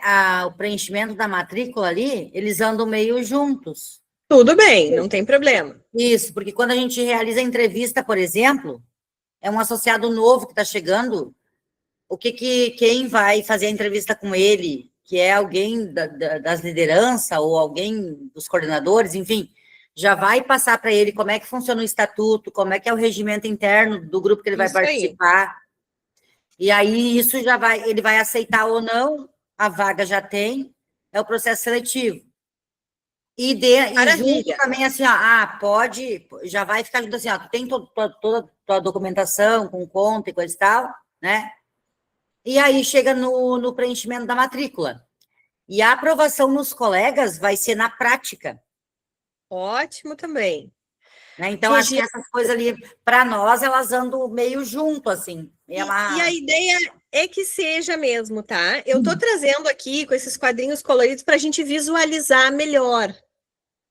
o preenchimento da matrícula ali, eles andam meio juntos. Tudo bem, não tem problema. Isso, porque quando a gente realiza a entrevista, por exemplo, é um associado novo que está chegando, quem vai fazer a entrevista com ele, que é alguém das lideranças ou alguém dos coordenadores, enfim, já vai passar para ele como é que funciona o estatuto, como é que é o regimento interno do grupo que ele vai participar. E aí isso ele vai aceitar ou não a vaga já tem, é o processo seletivo. E junto também assim, ó, pode, já vai ficar junto assim, ó, tu tem toda a tua documentação com conta e coisa e tal, né? E aí chega no preenchimento da matrícula. E a aprovação nos colegas vai ser na prática. Ótimo também. Né? Então, acho que essas coisas ali, para nós, elas andam meio junto, assim. E a ideia é que seja mesmo, tá? Eu tô trazendo aqui com esses quadrinhos coloridos para a gente visualizar melhor.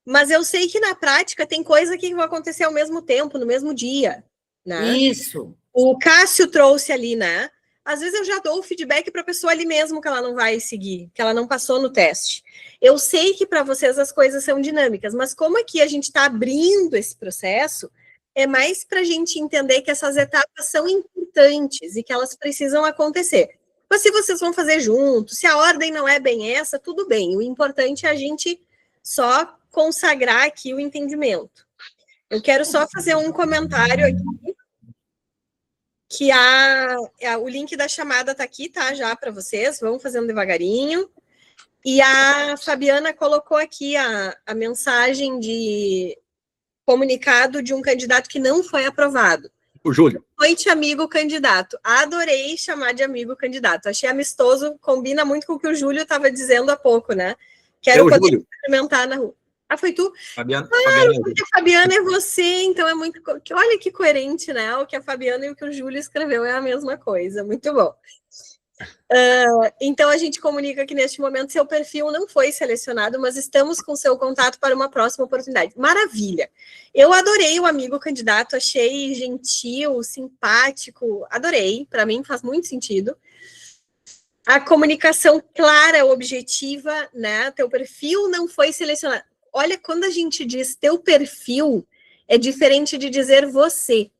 Mas eu sei que na prática tem coisa que vai acontecer ao mesmo tempo, no mesmo dia, né? Isso. O Cássio trouxe ali, né? Às vezes eu já dou o feedback para a pessoa ali mesmo que ela não vai seguir, que ela não passou no teste. Eu sei que para vocês as coisas são dinâmicas, mas como aqui a gente está abrindo esse processo, é mais para a gente entender que essas etapas são importantes e que elas precisam acontecer. Mas se vocês vão fazer junto, se a ordem não é bem essa, tudo bem. O importante é a gente só consagrar aqui o entendimento. Eu quero só fazer um comentário aqui, que o link da chamada está aqui, tá? Já para vocês, vão fazendo devagarinho. E a Fabiana colocou aqui a mensagem de comunicado de um candidato que não foi aprovado. O Júlio. Boa noite, amigo candidato. Adorei chamar de amigo candidato. Achei amistoso, combina muito com o que o Júlio estava dizendo há pouco, né? Quero poder experimentar na rua. Ah, foi tu? Fabiana. Porque a Fabiana é você, então é muito... Olha que coerente, né? O que a Fabiana e o que o Júlio escreveu é a mesma coisa. Muito bom. Então, a gente comunica que neste momento seu perfil não foi selecionado, mas estamos com seu contato para uma próxima oportunidade. Maravilha! Eu adorei o amigo candidato, achei gentil, simpático, adorei, para mim faz muito sentido. A comunicação clara, objetiva, né? Teu perfil não foi selecionado. Olha, quando a gente diz teu perfil, é diferente de dizer você.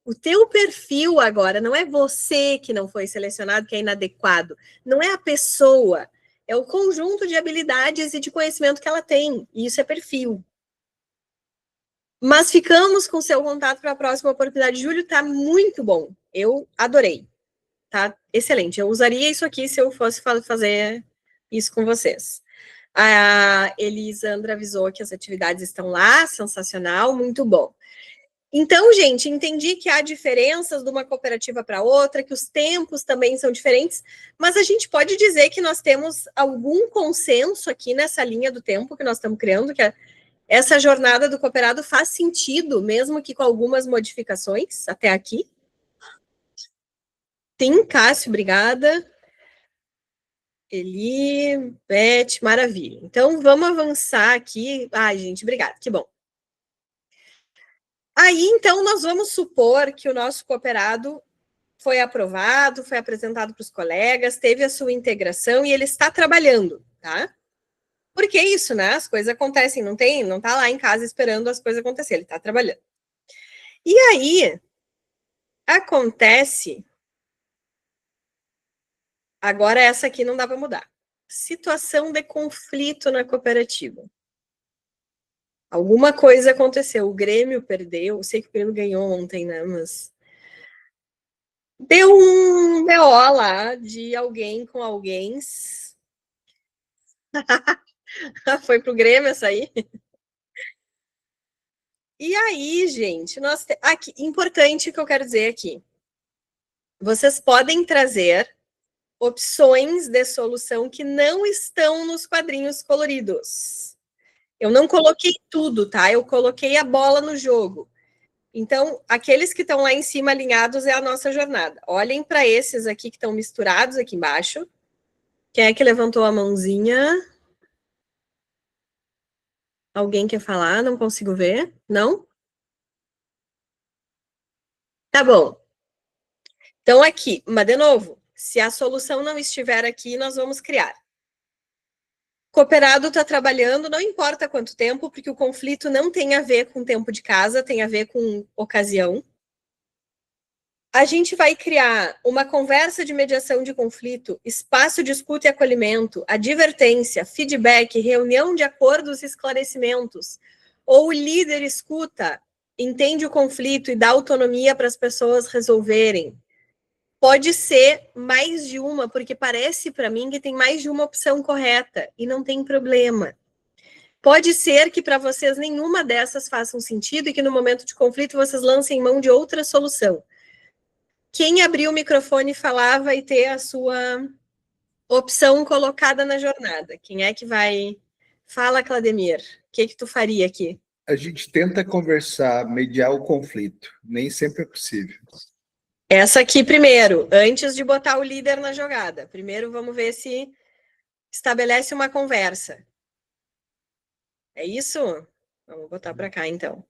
O teu perfil agora não é você que não foi selecionado, que é inadequado. Não é a pessoa. É o conjunto de habilidades e de conhecimento que ela tem. E isso é perfil. Mas ficamos com seu contato para a próxima oportunidade. Júlio, tá muito bom. Eu adorei. Tá excelente. Eu usaria isso aqui se eu fosse fazer isso com vocês. A Elisandra avisou que as atividades estão lá. Sensacional, muito bom. Então, gente, entendi que há diferenças de uma cooperativa para outra, que os tempos também são diferentes, mas a gente pode dizer que nós temos algum consenso aqui nessa linha do tempo que nós estamos criando, que essa jornada do cooperado faz sentido, mesmo que com algumas modificações até aqui. Sim, Cássio, obrigada. Eli, Beth, maravilha. Então, vamos avançar aqui. Ai, gente, obrigada, que bom. Aí, então, nós vamos supor que o nosso cooperado foi aprovado, foi apresentado para os colegas, teve a sua integração e ele está trabalhando, tá? Porque é isso, né? As coisas acontecem, não está lá em casa esperando as coisas acontecerem, ele está trabalhando. E aí, acontece... Agora, essa aqui não dá para mudar. Situação de conflito na cooperativa. Alguma coisa aconteceu, o Grêmio perdeu, eu sei que o Grêmio ganhou ontem, né, mas... Deu um BO lá de alguém com alguém. Foi pro Grêmio essa aí? E aí, gente, aqui, importante que eu quero dizer aqui. Vocês podem trazer opções de solução que não estão nos quadrinhos coloridos. Eu não coloquei tudo, tá? Eu coloquei a bola no jogo. Então, aqueles que estão lá em cima alinhados é a nossa jornada. Olhem para esses aqui que estão misturados aqui embaixo. Quem é que levantou a mãozinha? Alguém quer falar? Não consigo ver. Não? Tá bom. Então, aqui, mas de novo, se a solução não estiver aqui, nós vamos criar. Cooperado está trabalhando, não importa quanto tempo, porque o conflito não tem a ver com tempo de casa, tem a ver com ocasião. A gente vai criar uma conversa de mediação de conflito, espaço de escuta e acolhimento, advertência, feedback, reunião de acordos e esclarecimentos. Ou o líder escuta, entende o conflito e dá autonomia para as pessoas resolverem. Pode ser mais de uma, porque parece para mim que tem mais de uma opção correta, e não tem problema. Pode ser que para vocês nenhuma dessas façam sentido e que no momento de conflito vocês lancem mão de outra solução. Quem abrir o microfone e falar vai ter a sua opção colocada na jornada. Quem é que vai? Fala, Clademir. O que tu faria aqui? A gente tenta conversar, mediar o conflito. Nem sempre é possível. Essa aqui primeiro, antes de botar o líder na jogada. Primeiro vamos ver se estabelece uma conversa. É isso? Vamos botar para cá, então.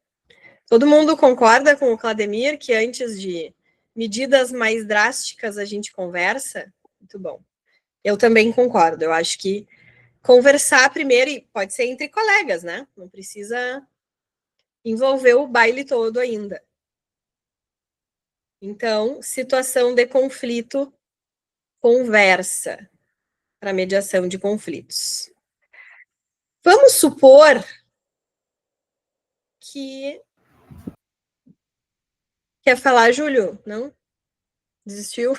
Todo mundo concorda com o Clademir que antes de medidas mais drásticas a gente conversa? Muito bom. Eu também concordo. Eu acho que conversar primeiro, e pode ser entre colegas, né? Não precisa envolver o baile todo ainda. Então, situação de conflito, conversa para mediação de conflitos. Vamos supor que... Quer falar, Júlio? Não? Desistiu?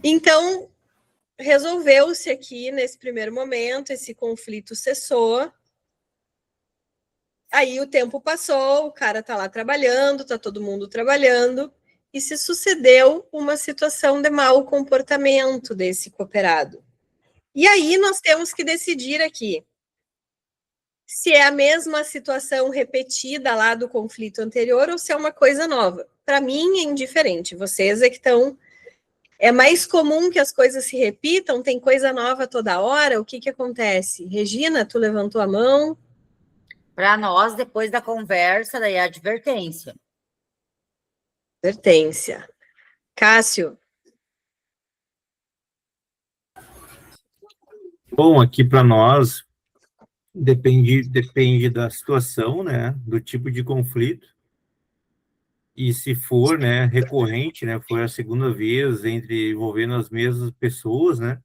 Então, resolveu-se aqui, nesse primeiro momento, esse conflito cessou. Aí o tempo passou, o cara tá lá trabalhando, tá todo mundo trabalhando, e se sucedeu uma situação de mau comportamento desse cooperado. E aí nós temos que decidir aqui se é a mesma situação repetida lá do conflito anterior ou se é uma coisa nova. Para mim é indiferente, vocês é que estão... É mais comum que as coisas se repitam, tem coisa nova toda hora, o que acontece? Regina, tu levantou a mão. Para nós, depois da conversa, daí a advertência. Advertência. Cássio. Bom, aqui para nós depende da situação, né, do tipo de conflito, e se for, né, recorrente, né, foi a segunda vez envolvendo as mesmas pessoas, né,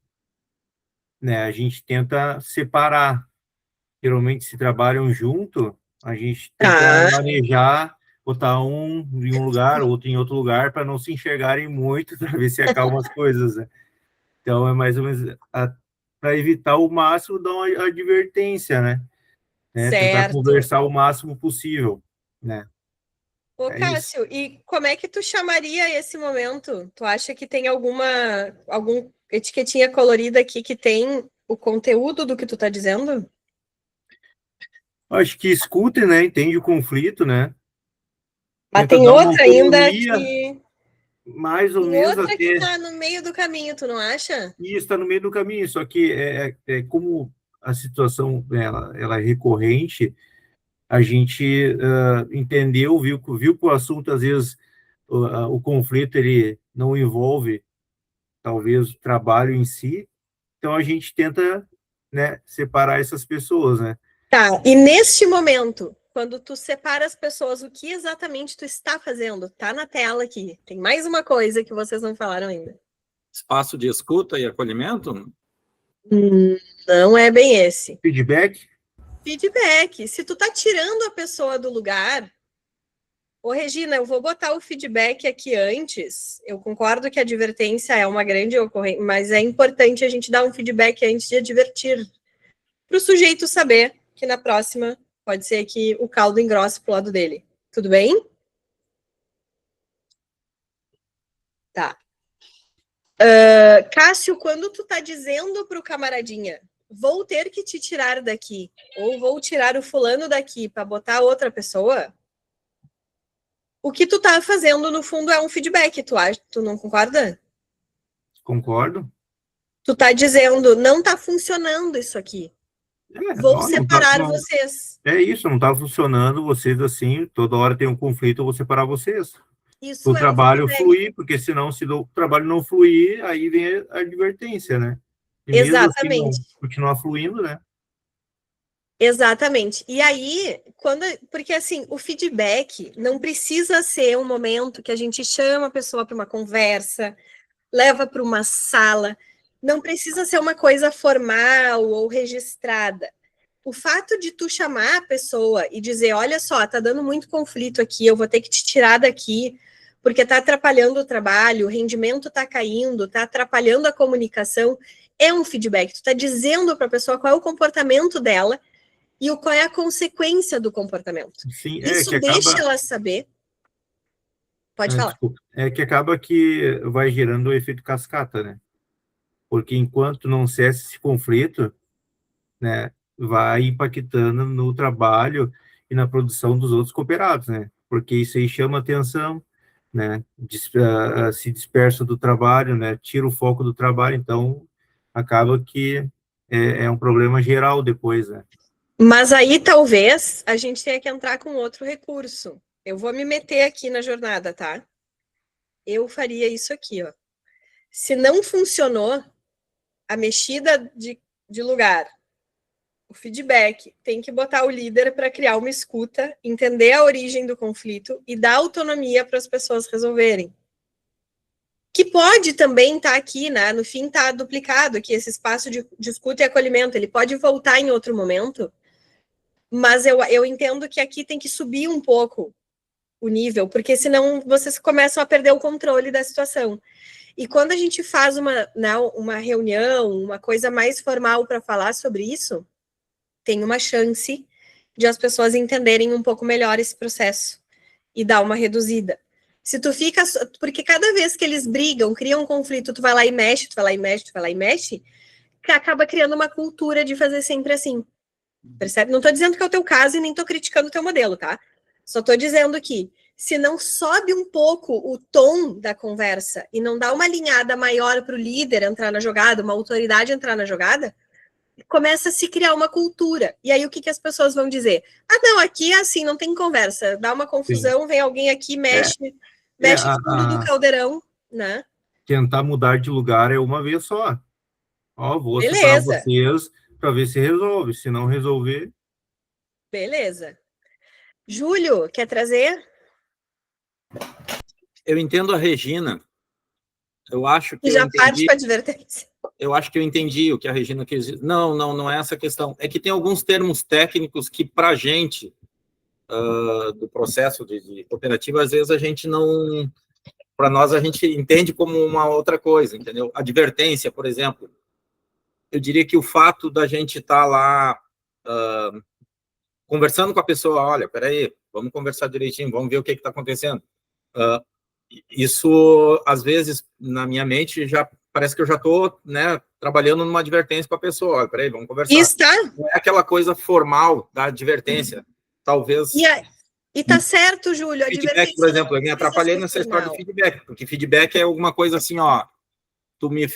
a gente tenta separar. Geralmente se trabalham junto, a gente tenta manejar, botar um em um lugar, outro em outro lugar, para não se enxergarem muito, para ver se acalma as coisas, né? Então, é mais ou menos para evitar o máximo, dar uma advertência, né? Tentar conversar o máximo possível, né? Ô, Cássio, e como é que tu chamaria esse momento? Tu acha que tem algum etiquetinha colorida aqui que tem o conteúdo do que tu tá dizendo? Acho que escute, né? Entende o conflito, né? Mas tem outra ainda que... Mais ou menos outra que tá no meio do caminho, tu não acha? Isso, está no meio do caminho, só que como a situação ela é recorrente, a gente entendeu, viu que o assunto, às vezes, o conflito, ele não envolve, talvez, o trabalho em si, então a gente tenta, né, separar essas pessoas, né? Tá, e neste momento, quando tu separa as pessoas, o que exatamente tu está fazendo? Tá na tela aqui. Tem mais uma coisa que vocês não falaram ainda. Espaço de escuta e acolhimento? Não é bem esse. Feedback? Feedback. Se tu tá tirando a pessoa do lugar... Ô, Regina, eu vou botar o feedback aqui antes. Eu concordo que a advertência é uma grande ocorrência, mas é importante a gente dar um feedback antes de advertir. Para o sujeito saber que na próxima pode ser que o caldo engrosse pro lado dele. Tudo bem? Tá. Cássio, quando tu tá dizendo pro camaradinha, vou ter que te tirar daqui, ou vou tirar o fulano daqui para botar outra pessoa, o que tu tá fazendo, no fundo, é um feedback, tu não concorda? Concordo. Tu tá dizendo, não tá funcionando isso aqui. Vou separar vocês. É isso, não tá funcionando, vocês assim, toda hora tem um conflito, eu vou separar vocês. Isso o trabalho fluir, porque senão, se o trabalho não fluir, aí vem a advertência, né? E exatamente. Mesmo assim, continuar fluindo, né? Exatamente. E aí, porque assim, o feedback não precisa ser um momento que a gente chama a pessoa para uma conversa, leva para uma sala, não precisa ser uma coisa formal ou registrada. o fato de tu chamar a pessoa e dizer, olha só, tá dando muito conflito aqui, eu vou ter que te tirar daqui, porque tá atrapalhando o trabalho, o rendimento tá caindo, tá atrapalhando a comunicação, é um feedback. Tu tá dizendo para a pessoa qual é o comportamento dela e qual é a consequência do comportamento. Sim, Isso que deixa acaba... ela saber. Pode falar. Desculpa. É que acaba que vai gerando o efeito cascata, né? Porque enquanto não cessa esse conflito, né, vai impactando no trabalho e na produção dos outros cooperados, né? Porque isso aí chama atenção, né? Se dispersa do trabalho, né? Tira o foco do trabalho, então acaba que é um problema geral depois, né? Mas aí talvez a gente tenha que entrar com outro recurso. Eu vou me meter aqui na jornada, tá? Eu faria isso aqui, ó. Se não funcionou a mexida de lugar, o feedback, tem que botar o líder para criar uma escuta, entender a origem do conflito e dar autonomia para as pessoas resolverem. Que pode também estar aqui, né? No fim está duplicado aqui esse espaço de escuta e acolhimento. Ele pode voltar em outro momento, mas eu entendo que aqui tem que subir um pouco o nível, porque senão vocês começam a perder o controle da situação. E quando a gente faz uma reunião, uma coisa mais formal para falar sobre isso, tem uma chance de as pessoas entenderem um pouco melhor esse processo e dar uma reduzida. Se tu fica... Porque cada vez que eles brigam, criam um conflito, tu vai lá e mexe, tu vai lá e mexe, tu vai lá e mexe, que acaba criando uma cultura de fazer sempre assim. Percebe? Não estou dizendo que é o teu caso e nem estou criticando o teu modelo, tá? Só estou dizendo que se não sobe um pouco o tom da conversa e não dá uma alinhada maior para o líder entrar na jogada, uma autoridade entrar na jogada, começa a se criar uma cultura. E aí o que as pessoas vão dizer? Ah, não, aqui é assim, não tem conversa. Dá uma confusão, sim, vem alguém aqui, mexe fundo do caldeirão, né? Tentar mudar de lugar é uma vez só. Ó, vou separar Beleza. vocês para ver se resolve. Se não resolver... Beleza. Júlio, quer trazer? Eu entendo a Regina. Eu acho que já parte com a advertência. Eu acho que eu entendi o que a Regina quis dizer. Não é essa a questão. É que tem alguns termos técnicos que, para a gente, do processo de cooperativa, às vezes a gente não... Para nós, a gente entende como uma outra coisa, entendeu? Advertência, por exemplo. Eu diria que o fato da gente estar lá conversando com a pessoa, olha, peraí, vamos conversar direitinho, vamos ver o que está acontecendo. Isso, às vezes, na minha mente, já parece que eu já estou, né, trabalhando numa advertência para a pessoa. Olha, peraí, vamos conversar. Está. Não é aquela coisa formal da advertência. Talvez... E tá certo, Júlio. Feedback, por exemplo, eu me atrapalhei nessa história de feedback, porque feedback é alguma coisa assim, ó, tu me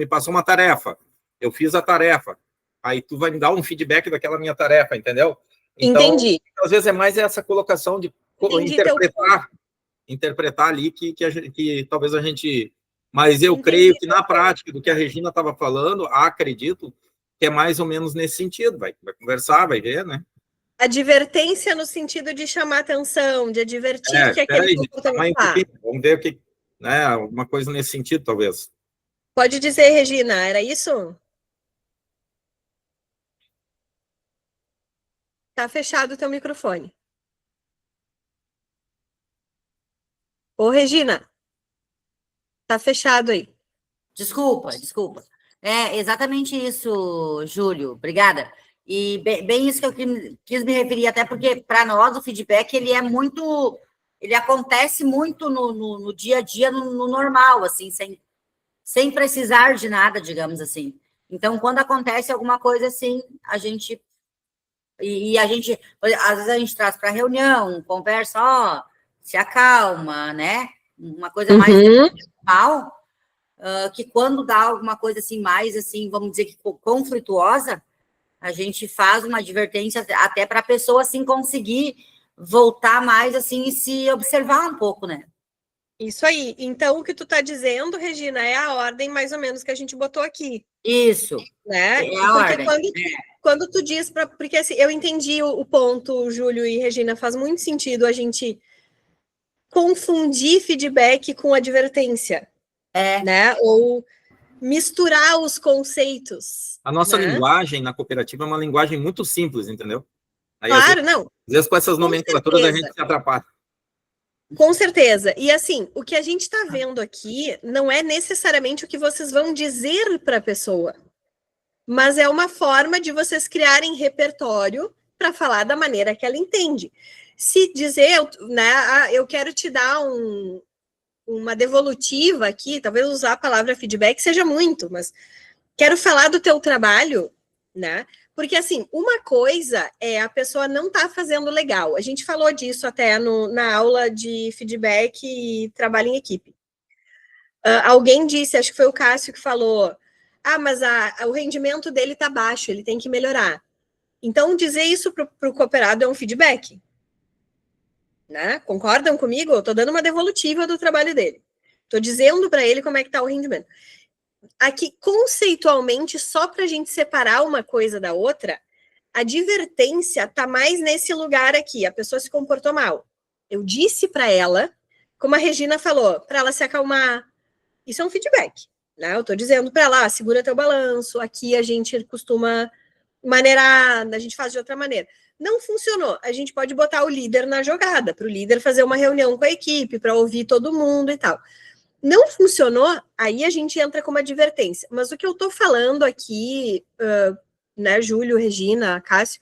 passou uma tarefa, eu fiz a tarefa, aí tu vai me dar um feedback daquela minha tarefa, entendeu? Então, entendi. Às vezes é mais essa colocação de interpretar ali que talvez a gente... Mas eu creio que na prática do que a Regina estava falando, acredito que é mais ou menos nesse sentido, vai conversar, vai ver, né? Advertência no sentido de chamar atenção, de advertir que aquele comportamento tá. Vamos ver o que, né, alguma coisa nesse sentido, talvez. Pode dizer, Regina, era isso? Tá fechado o teu microfone. Ô, Regina, tá fechado aí. Desculpa. É exatamente isso, Júlio. Obrigada. E bem isso que eu quis me referir, até porque, para nós, o feedback, ele acontece muito no dia a dia, no normal, assim, sem precisar de nada, digamos assim. Então, quando acontece alguma coisa assim, às vezes a gente traz para reunião, conversa, se acalma, né? Uma coisa mais normal, que quando dá alguma coisa assim, mais assim, vamos dizer que conflituosa, a gente faz uma advertência até para a pessoa, assim, conseguir voltar mais, assim, e se observar um pouco, né? Isso aí. Então, o que tu tá dizendo, Regina, é a ordem mais ou menos que a gente botou aqui. Isso. Né? É a ordem. Quando tu diz... Porque, assim, eu entendi o ponto, Júlio e Regina, faz muito sentido a gente confundir feedback com advertência. Né? Ou misturar os conceitos. A nossa né? linguagem na cooperativa é uma linguagem muito simples, entendeu? Aí, Claro, não. às vezes com essas nomenclaturas a certeza. gente se atrapalha. Com certeza. E assim, o que a gente está vendo aqui não é necessariamente o que vocês vão dizer para a pessoa, mas é uma forma de vocês criarem repertório para falar da maneira que ela entende. Se dizer, né, eu quero te dar uma devolutiva aqui, talvez usar a palavra feedback seja muito, mas quero falar do teu trabalho, né? Porque, assim, uma coisa é a pessoa não tá fazendo legal. A gente falou disso até na aula de feedback e trabalho em equipe. Alguém disse, acho que foi o Cássio que falou, mas o rendimento dele tá baixo, ele tem que melhorar. Então, dizer isso pro cooperado é um feedback. Né? Concordam comigo? Eu tô dando uma devolutiva do trabalho dele. Tô dizendo para ele como é que tá o rendimento. Aqui, conceitualmente, só para a gente separar uma coisa da outra, a advertência tá mais nesse lugar aqui. A pessoa se comportou mal. Eu disse para ela, como a Regina falou, para ela se acalmar. Isso é um feedback. Né? Eu tô dizendo para ela, segura teu balanço. Aqui a gente costuma maneirar, a gente faz de outra maneira. Não funcionou. A gente pode botar o líder na jogada, para o líder fazer uma reunião com a equipe, para ouvir todo mundo e tal. Não funcionou, aí a gente entra com uma advertência. Mas o que eu estou falando aqui, né, Júlio, Regina, Cássio,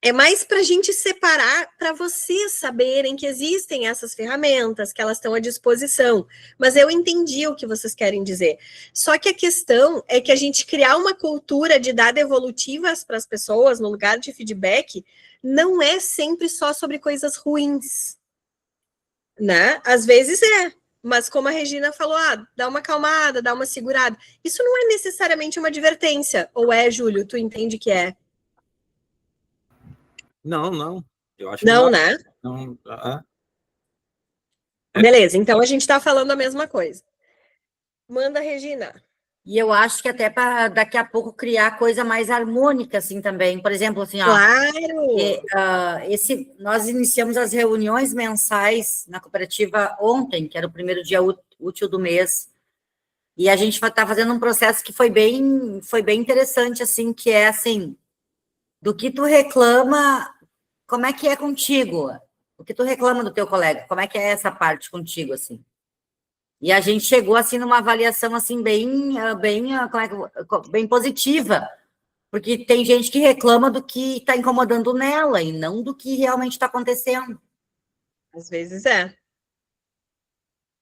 é mais para a gente separar, para vocês saberem que existem essas ferramentas, que elas estão à disposição. Mas eu entendi o que vocês querem dizer. Só que a questão é que a gente criar uma cultura de dar devolutivas para as pessoas no lugar de feedback não é sempre só sobre coisas ruins. Né? Às vezes é. Mas como a Regina falou, dá uma acalmada, dá uma segurada. Isso não é necessariamente uma advertência. Ou é, Júlio? Tu entende que é? Não. Eu acho não, que né? Não. Beleza, então a gente está falando a mesma coisa. Manda, Regina. E eu acho que até para daqui a pouco criar coisa mais harmônica, assim, também. Por exemplo, assim, Claro! Nós iniciamos as reuniões mensais na cooperativa ontem, que era o primeiro dia útil do mês, e a gente está fazendo um processo que foi bem interessante, assim, que é, assim, do que tu reclama, como é que é contigo? O que tu reclama do teu colega? Como é que é essa parte contigo, assim? E a gente chegou, assim, numa avaliação, assim, bem positiva, porque tem gente que reclama do que está incomodando nela e não do que realmente está acontecendo. Às vezes é.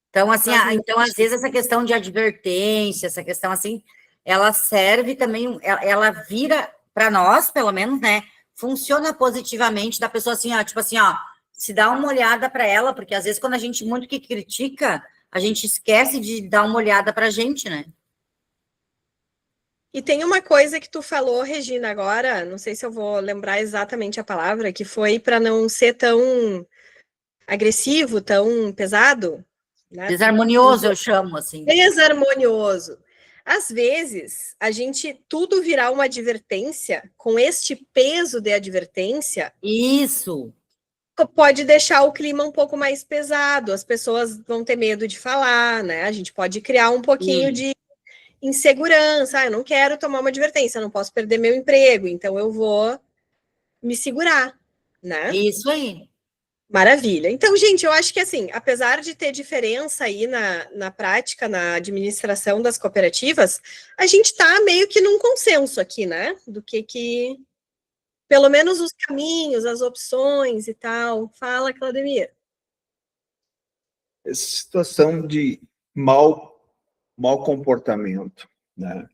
Então, assim, às vezes essa questão de advertência, essa questão, assim, ela serve também, ela vira, para nós, pelo menos, né, funciona positivamente da pessoa, assim, tipo assim, se dá uma olhada para ela, porque às vezes quando a gente muito que critica, a gente esquece de dar uma olhada para a gente, né? E tem uma coisa que tu falou, Regina, agora, não sei se eu vou lembrar exatamente a palavra, que foi para não ser tão agressivo, tão pesado. Né? Desarmonioso, eu chamo, assim. Desarmonioso. Às vezes, a gente tudo virar uma advertência, com este peso de advertência. Isso. Pode deixar o clima um pouco mais pesado, as pessoas vão ter medo de falar, né? A gente pode criar um pouquinho de insegurança. Eu não quero tomar uma advertência, eu não posso perder meu emprego, então eu vou me segurar, né? Isso aí. Maravilha. Então, gente, eu acho que assim, apesar de ter diferença aí na prática, na administração das cooperativas, a gente está meio que num consenso aqui, né? Do que pelo menos os caminhos, as opções e tal. Fala, Claudemir. Essa situação de mau comportamento, né?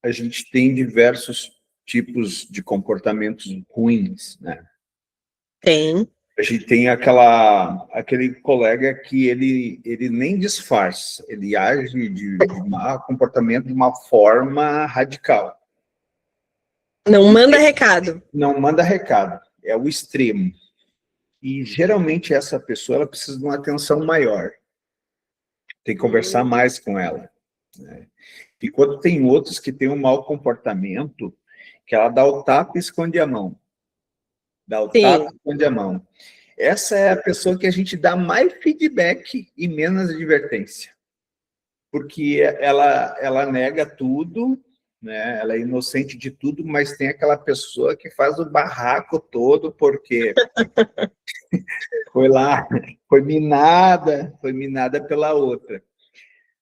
A gente tem diversos tipos de comportamentos ruins, né? Tem. A gente tem aquele colega que ele nem disfarça, ele age de mau comportamento de uma forma radical. Não manda recado. Não manda recado, é o extremo. E geralmente essa pessoa ela precisa de uma atenção maior. Tem que conversar mais com ela. Né? E quando tem outros que têm um mau comportamento, que ela dá o tapa e esconde a mão. Dá o tapa e esconde a mão. Essa é a pessoa que a gente dá mais feedback e menos advertência. Porque ela nega tudo né? Ela é inocente de tudo, mas tem aquela pessoa que faz o barraco todo porque foi lá, foi minada pela outra.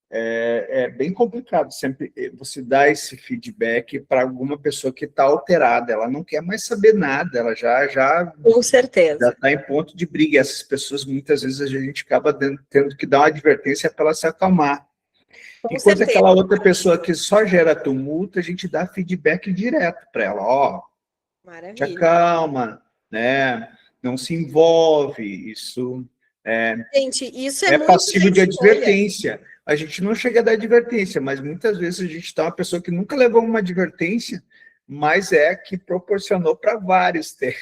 É bem complicado sempre você dar esse feedback para alguma pessoa que está alterada, ela não quer mais saber nada, ela já Com certeza. já está em ponto de briga. Essas pessoas, muitas vezes, a gente acaba tendo que dar uma advertência para ela se acalmar. Com Enquanto certeza. aquela outra pessoa que só gera tumulto, a gente dá feedback direto para ela, ó, te Maravilha. acalma, né? Não se envolve, isso Gente, isso é é muito passível de da escolha. advertência. A gente não chega a dar advertência, mas muitas vezes a gente está uma pessoa que nunca levou uma advertência, mas que proporcionou para vários ter.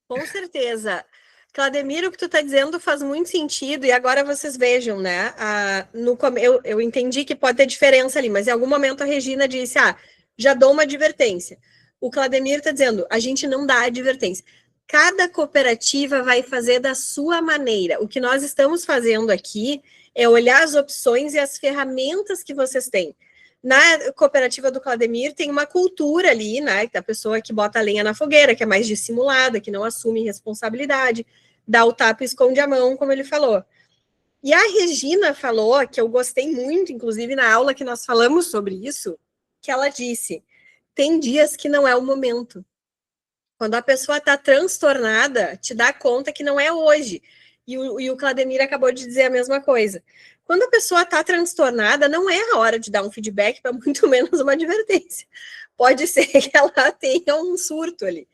Com certeza. Claudemir, o que tu está dizendo faz muito sentido, e agora vocês vejam, né? Eu entendi que pode ter diferença ali, mas em algum momento a Regina disse, já dou uma advertência. O Claudemir está dizendo, a gente não dá advertência. Cada cooperativa vai fazer da sua maneira. O que nós estamos fazendo aqui é olhar as opções e as ferramentas que vocês têm. Na cooperativa do Claudemir tem uma cultura ali, né, da pessoa que bota a lenha na fogueira, que é mais dissimulada, que não assume responsabilidade, dá o tapa e esconde a mão, como ele falou. E a Regina falou, que eu gostei muito, inclusive na aula que nós falamos sobre isso, que ela disse, tem dias que não é o momento. Quando a pessoa está transtornada, te dá conta que não é hoje. E o Claudemir acabou de dizer a mesma coisa. Quando a pessoa está transtornada, não é a hora de dar um feedback, para muito menos uma advertência. Pode ser que ela tenha um surto ali.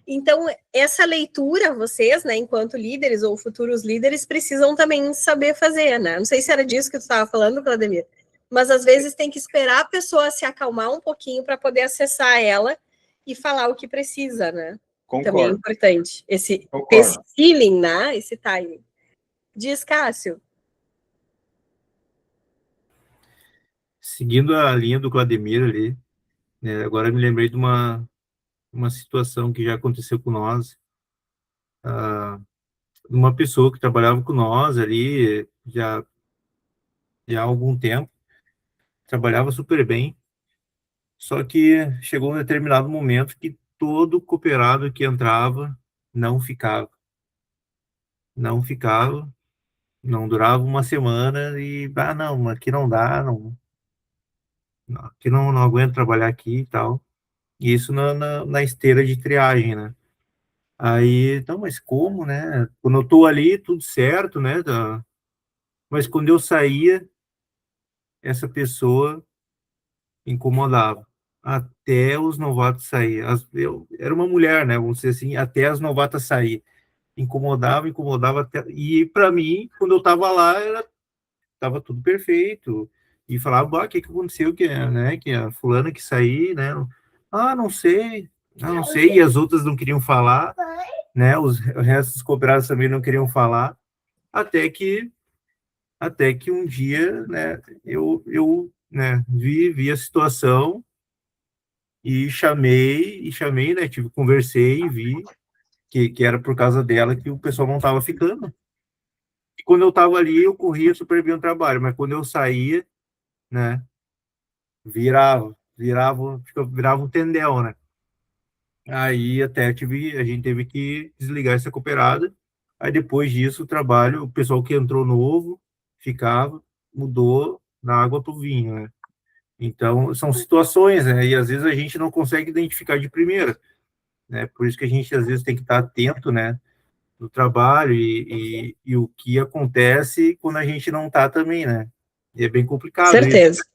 Então, essa leitura, vocês, né, enquanto líderes ou futuros líderes, precisam também saber fazer, né? Não sei se era disso que tu estava falando, Claudemir, mas às vezes tem que esperar a pessoa se acalmar um pouquinho para poder acessar ela e falar o que precisa, né? Concordo. Também é importante. Esse feeling, né? Esse timing. Diz, Cássio. Seguindo a linha do Claudemir ali, né, agora me lembrei de uma situação que já aconteceu com nós. Uma pessoa que trabalhava com nós ali já há algum tempo, trabalhava super bem, só que chegou um determinado momento que todo cooperado que entrava não ficava, não durava uma semana e, não, aqui não dá, aqui não aguento trabalhar aqui e tal. Isso na esteira de triagem, né? Aí, então, mas como, né? Quando eu tô ali, tudo certo, né? Mas quando eu saía, essa pessoa incomodava. Até os novatos sair. Eu era uma mulher, né? Vamos dizer assim, até as novatas sair. Incomodava até. E para mim, quando eu estava lá, estava tudo perfeito. E falava, o que aconteceu? Que a fulana que sair, né? Não sei. Não sei. E as outras não queriam falar, né? O resto dos cooperados também não queriam falar. Até que um dia, né? Eu né, vi a situação e chamei, né, conversei e vi que era por causa dela que o pessoal não estava ficando. E quando eu estava ali, eu corria super bem o trabalho, mas quando eu saía, né, virava um tendel, né? Aí até a gente teve que desligar essa cooperada. Aí depois disso, o pessoal que entrou novo, mudou da água para o vinho, né? Então, são situações, né? E às vezes a gente não consegue identificar de primeira, né? Por isso que a gente às vezes tem que estar atento, né? No trabalho e o que acontece quando a gente não está também, né? E é bem complicado. Certeza. Isso.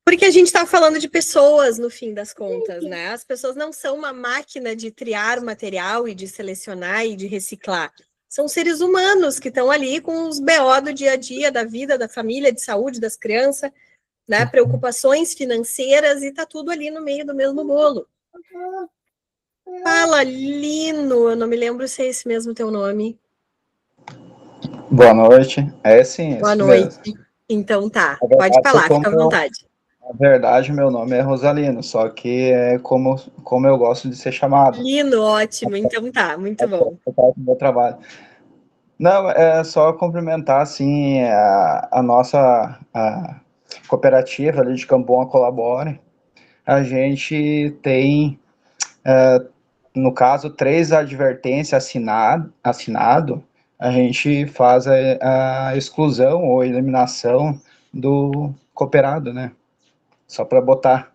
Porque a gente está falando de pessoas, no fim das contas, né? As pessoas não são uma máquina de triar material e de selecionar e de reciclar. São seres humanos que estão ali com os BO do dia a dia, da vida, da família, de saúde das crianças, né? Preocupações financeiras, e está tudo ali no meio do mesmo bolo. Fala, Lino, eu não me lembro se é esse mesmo teu nome. Boa noite. É sim. Boa noite. Mesmo. Então tá, pode falar, fica à vontade. Na verdade, meu nome é Rosalino, só que é como eu gosto de ser chamado. Lino, ótimo, então tá, muito bom. Do meu trabalho. Não, é só cumprimentar, assim, a nossa cooperativa ali de Camboa Colabore, a gente tem, no caso, 3 advertências assinado, a gente faz a exclusão ou eliminação do cooperado, né? Só para botar.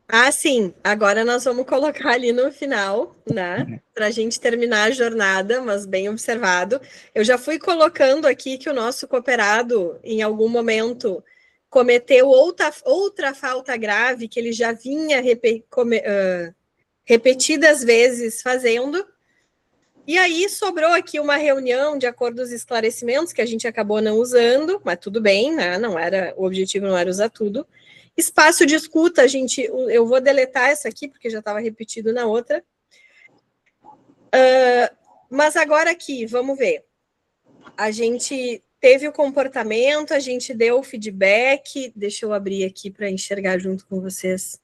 Ah, sim. Agora nós vamos colocar ali no final, né? Para a gente terminar a jornada, mas bem observado. Eu já fui colocando aqui que o nosso cooperado, em algum momento, cometeu outra falta grave que ele já vinha repetidas vezes fazendo. E aí sobrou aqui uma reunião de acordos e esclarecimentos que a gente acabou não usando, mas tudo bem, né? O objetivo não era usar tudo. Espaço de escuta, gente, eu vou deletar essa aqui, porque já estava repetido na outra. Mas agora aqui, vamos ver. A gente teve o comportamento, a gente deu o feedback. Deixa eu abrir aqui para enxergar junto com vocês.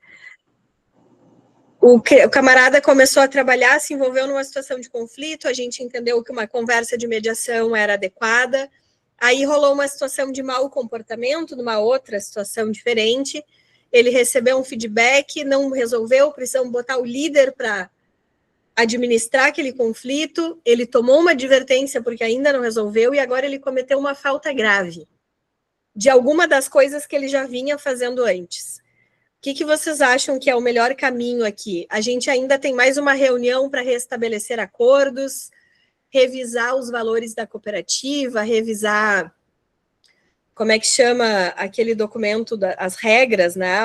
O camarada começou a trabalhar, se envolveu numa situação de conflito, a gente entendeu que uma conversa de mediação era adequada. Aí rolou uma situação de mau comportamento, numa outra situação diferente. Ele recebeu um feedback, não resolveu, precisamos botar o líder para administrar aquele conflito. Ele tomou uma advertência porque ainda não resolveu e agora ele cometeu uma falta grave de alguma das coisas que ele já vinha fazendo antes. O que vocês acham que é o melhor caminho aqui? A gente ainda tem mais uma reunião para restabelecer acordos, revisar os valores da cooperativa, revisar, como é que chama aquele documento, as regras, né?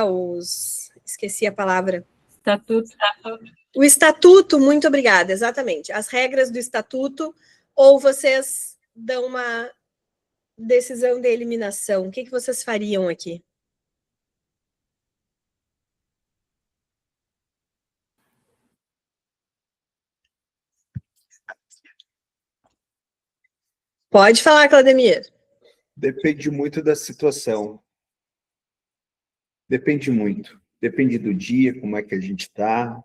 Esqueci a palavra. Estatuto. O estatuto, muito obrigada, exatamente. As regras do estatuto, ou vocês dão uma decisão de eliminação? O que vocês fariam aqui? Pode falar, Claudemir. Depende muito da situação. Depende muito. Depende do dia, como é que a gente está.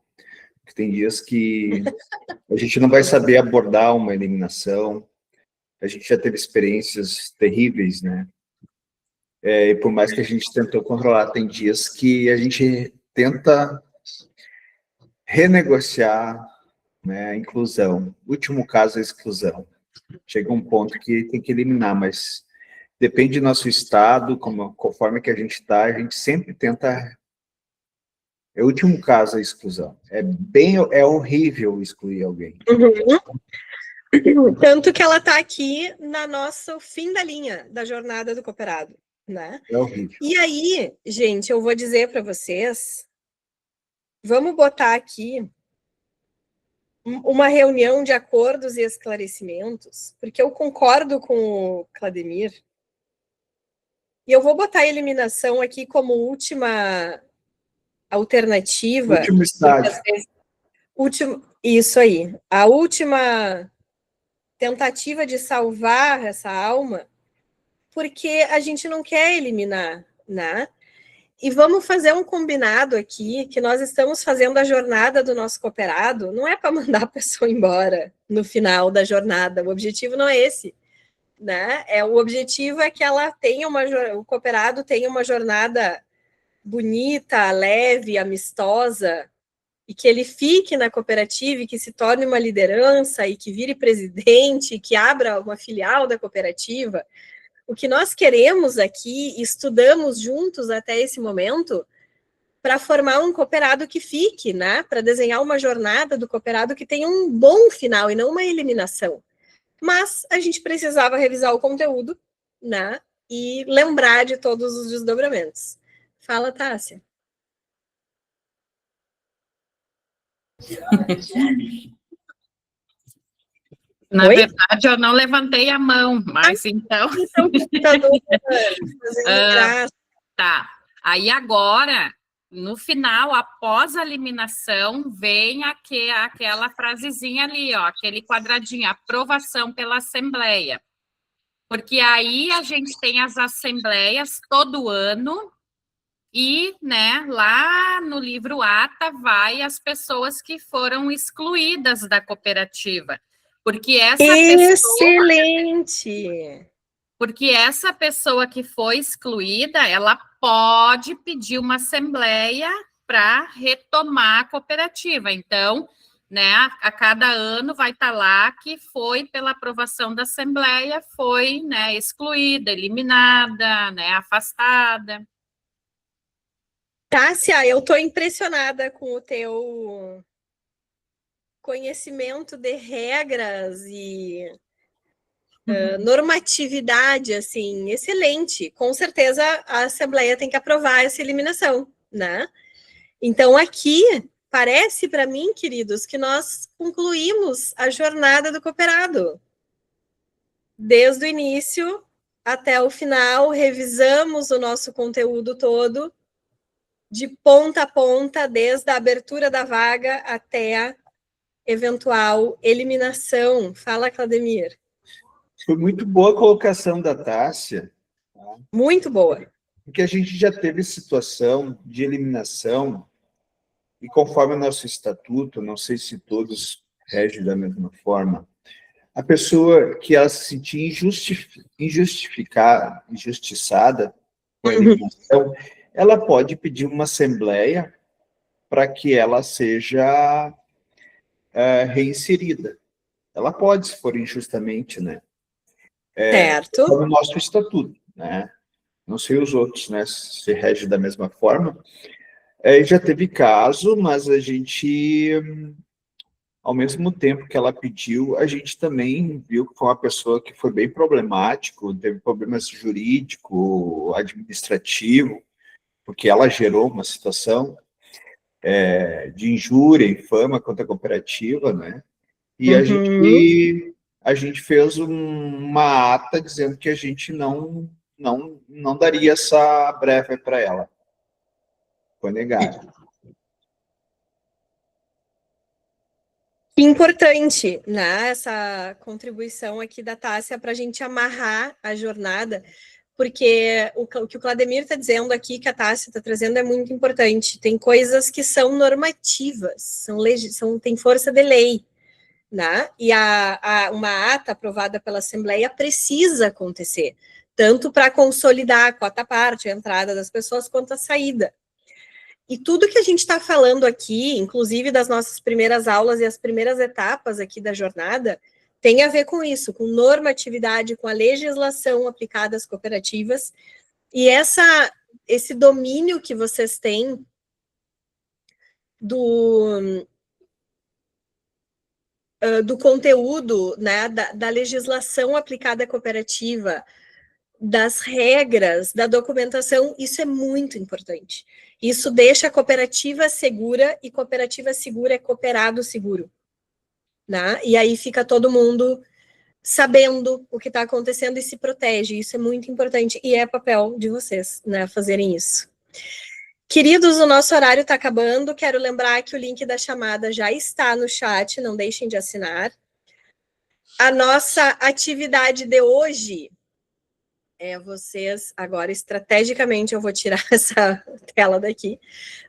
Tem dias que a gente não vai saber abordar uma eliminação. A gente já teve experiências terríveis, né? E por mais que a gente tentou controlar, tem dias que a gente tenta renegociar, né, a inclusão. O último caso é a exclusão. Chega um ponto que tem que eliminar, mas depende do nosso estado, conforme que a gente está, a gente sempre tenta. É o último caso a exclusão. É horrível excluir alguém. Uhum. Tanto que ela está aqui na nossa fim da linha da jornada do cooperado, né? É horrível. E aí, gente, eu vou dizer para vocês, vamos botar aqui uma reunião de acordos e esclarecimentos, porque eu concordo com o Claudemir, e eu vou botar a eliminação aqui como última alternativa. Último estágio. Isso aí. A última tentativa de salvar essa alma, porque a gente não quer eliminar, né? E vamos fazer um combinado aqui, que nós estamos fazendo a jornada do nosso cooperado, não é para mandar a pessoa embora no final da jornada, o objetivo não é esse, né? O objetivo é que ela tenha o cooperado tenha uma jornada bonita, leve, amistosa, e que ele fique na cooperativa e que se torne uma liderança e que vire presidente, que abra uma filial da cooperativa. O que nós queremos aqui, estudamos juntos até esse momento, para formar um cooperado que fique, né? Para desenhar uma jornada do cooperado que tenha um bom final e não uma eliminação. Mas a gente precisava revisar o conteúdo, né? E lembrar de todos os desdobramentos. Fala, Tássia. Na verdade, eu não levantei a mão, mas então... Tá. Aí agora, no final, após a eliminação, vem aquela frasezinha ali, ó, aquele quadradinho, aprovação pela Assembleia. Porque aí a gente tem as assembleias todo ano e, né, lá no livro ata vai as pessoas que foram excluídas da cooperativa. Porque essa Excelente! Porque essa pessoa que foi excluída, ela pode pedir uma assembleia para retomar a cooperativa. Então, né, a cada ano vai estar lá que foi pela aprovação da assembleia, foi, né, excluída, eliminada, né, afastada. Tássia, eu estou impressionada com o teu conhecimento de regras e normatividade, assim, excelente. Com certeza a Assembleia tem que aprovar essa eliminação, né? Então, aqui, parece para mim, queridos, que nós concluímos a jornada do cooperado. Desde o início até o final, revisamos o nosso conteúdo todo, de ponta a ponta, desde a abertura da vaga até a eventual eliminação. Fala, Claudemir. Foi muito boa a colocação da Tássia. Tá? Muito boa. Porque a gente já teve situação de eliminação, e conforme o nosso estatuto, não sei se todos regem da mesma forma, a pessoa que ela se sentir injustiçada com a eliminação, ela pode pedir uma assembleia para que ela seja reinserida. Ela pode, se for injustamente, né? Certo. No nosso estatuto, né? Não sei os outros, né? Se rege da mesma forma. Já teve caso, mas a gente, ao mesmo tempo que ela pediu, a gente também viu que foi uma pessoa que foi bem problemático, teve problemas jurídico, administrativo, porque ela gerou uma situação de injúria, infâmia contra a cooperativa, né? E a gente fez uma ata dizendo que a gente não daria essa breve para ela. Foi negado. Importante, né, essa contribuição aqui da Tássia para a gente amarrar a jornada, porque o que o Claudemir está dizendo aqui, que a Tássia está trazendo, é muito importante. Tem coisas que são normativas, tem força de lei, né? E uma ata aprovada pela Assembleia precisa acontecer, tanto para consolidar a quota parte, a entrada das pessoas, quanto a saída. E tudo que a gente está falando aqui, inclusive das nossas primeiras aulas e as primeiras etapas aqui da jornada, tem a ver com isso, com normatividade, com a legislação aplicada às cooperativas, e esse domínio que vocês têm do conteúdo, né, da legislação aplicada à cooperativa, das regras, da documentação, isso é muito importante. Isso deixa a cooperativa segura, e cooperativa segura é cooperado seguro, né? E aí fica todo mundo sabendo o que está acontecendo e se protege. Isso é muito importante, e é papel de vocês, né, fazerem isso. Queridos, o nosso horário está acabando. Quero lembrar que o link da chamada já está no chat, não deixem de assinar. A nossa atividade de hoje vocês, agora estrategicamente eu vou tirar essa tela daqui,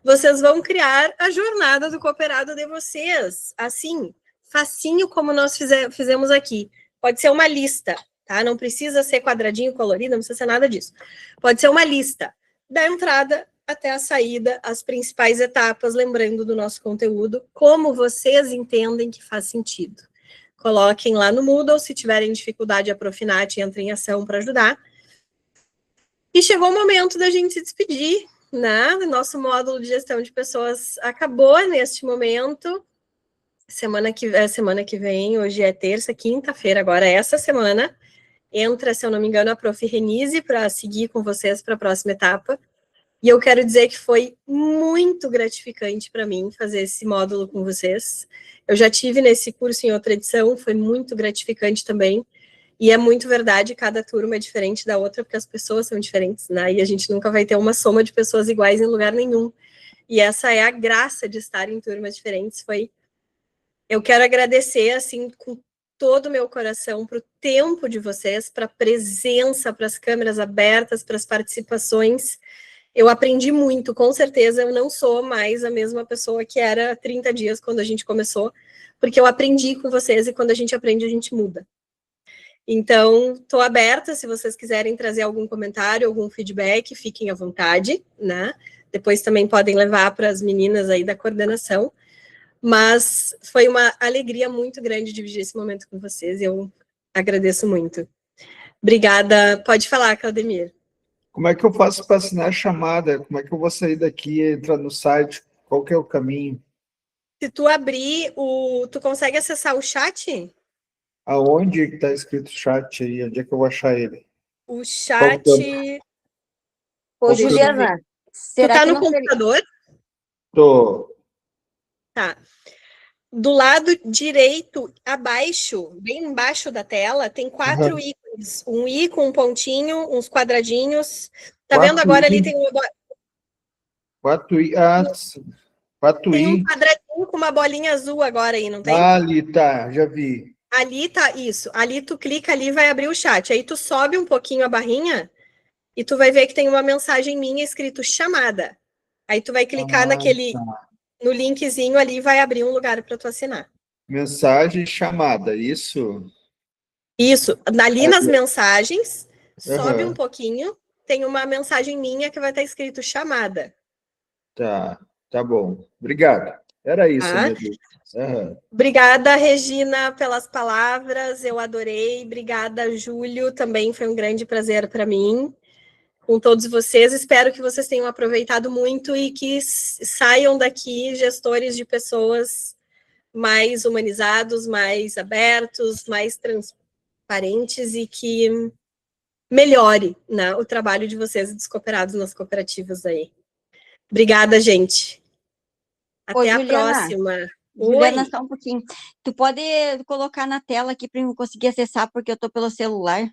vocês vão criar a jornada do cooperado de vocês, assim, facinho como nós fizemos aqui. Pode ser uma lista, tá? Não precisa ser quadradinho colorido, não precisa ser nada disso. Pode ser uma lista da entrada até a saída, as principais etapas, lembrando do nosso conteúdo, como vocês entendem que faz sentido. Coloquem lá no Moodle, se tiverem dificuldade, a Profinat entra em ação para ajudar. E chegou o momento da gente se despedir, né? O nosso módulo de gestão de pessoas acabou neste momento. Semana que vem, hoje é terça, quinta-feira, agora essa semana, entra, se eu não me engano, a Prof. Renise para seguir com vocês para a próxima etapa. E eu quero dizer que foi muito gratificante para mim fazer esse módulo com vocês. Eu já tive nesse curso em outra edição, foi muito gratificante também. E é muito verdade, cada turma é diferente da outra, porque as pessoas são diferentes, né? E a gente nunca vai ter uma soma de pessoas iguais em lugar nenhum. E essa é a graça de estar em turmas diferentes. Eu quero agradecer, assim, com todo o meu coração, para o tempo de vocês, para a presença, para as câmeras abertas, para as participações. Eu aprendi muito, com certeza eu não sou mais a mesma pessoa que era há 30 dias quando a gente começou, porque eu aprendi com vocês, e quando a gente aprende, a gente muda. Então, estou aberta, se vocês quiserem trazer algum comentário, algum feedback, fiquem à vontade, né? Depois também podem levar para as meninas aí da coordenação. Mas foi uma alegria muito grande dividir esse momento com vocês, e eu agradeço muito. Obrigada. Pode falar, Claudemir. Como é que eu faço para assinar a chamada? Como é que eu vou sair daqui e entrar no site? Qual que é o caminho? Se tu abrir tu consegue acessar o chat? Aonde que está escrito chat aí? Onde é que eu vou achar ele? O chat... Ô, Juliana, tu tá no computador? Tô. Tá. Do lado direito, abaixo, bem embaixo da tela, tem 4 ícones. Um i com um pontinho, uns quadradinhos. Tá vendo agora ali tem uma... 4i. Tem um quadradinho com uma bolinha azul agora aí, não tem? Ali, tá, já vi. Ali tá, isso. Ali tu clica ali e vai abrir o chat. Aí tu sobe um pouquinho a barrinha e tu vai ver que tem uma mensagem minha escrito chamada. Aí tu vai clicar no linkzinho ali e vai abrir um lugar para tu assinar. Mensagem chamada, isso? Isso. Ali nas mensagens, sobe um pouquinho, tem uma mensagem minha que vai estar escrito chamada. Tá bom. Obrigado. Era isso, minha dúvida. Obrigada, Regina, pelas palavras, eu adorei. Obrigada, Júlio, também foi um grande prazer para mim. Com todos vocês, espero que vocês tenham aproveitado muito e que saiam daqui gestores de pessoas mais humanizados, mais abertos, mais transparentes e que melhore, né, o trabalho de vocês dos cooperados nas cooperativas aí. Obrigada, gente. Até a próxima. Juliana, só um pouquinho. Tu pode colocar na tela aqui para eu conseguir acessar, porque eu estou pelo celular.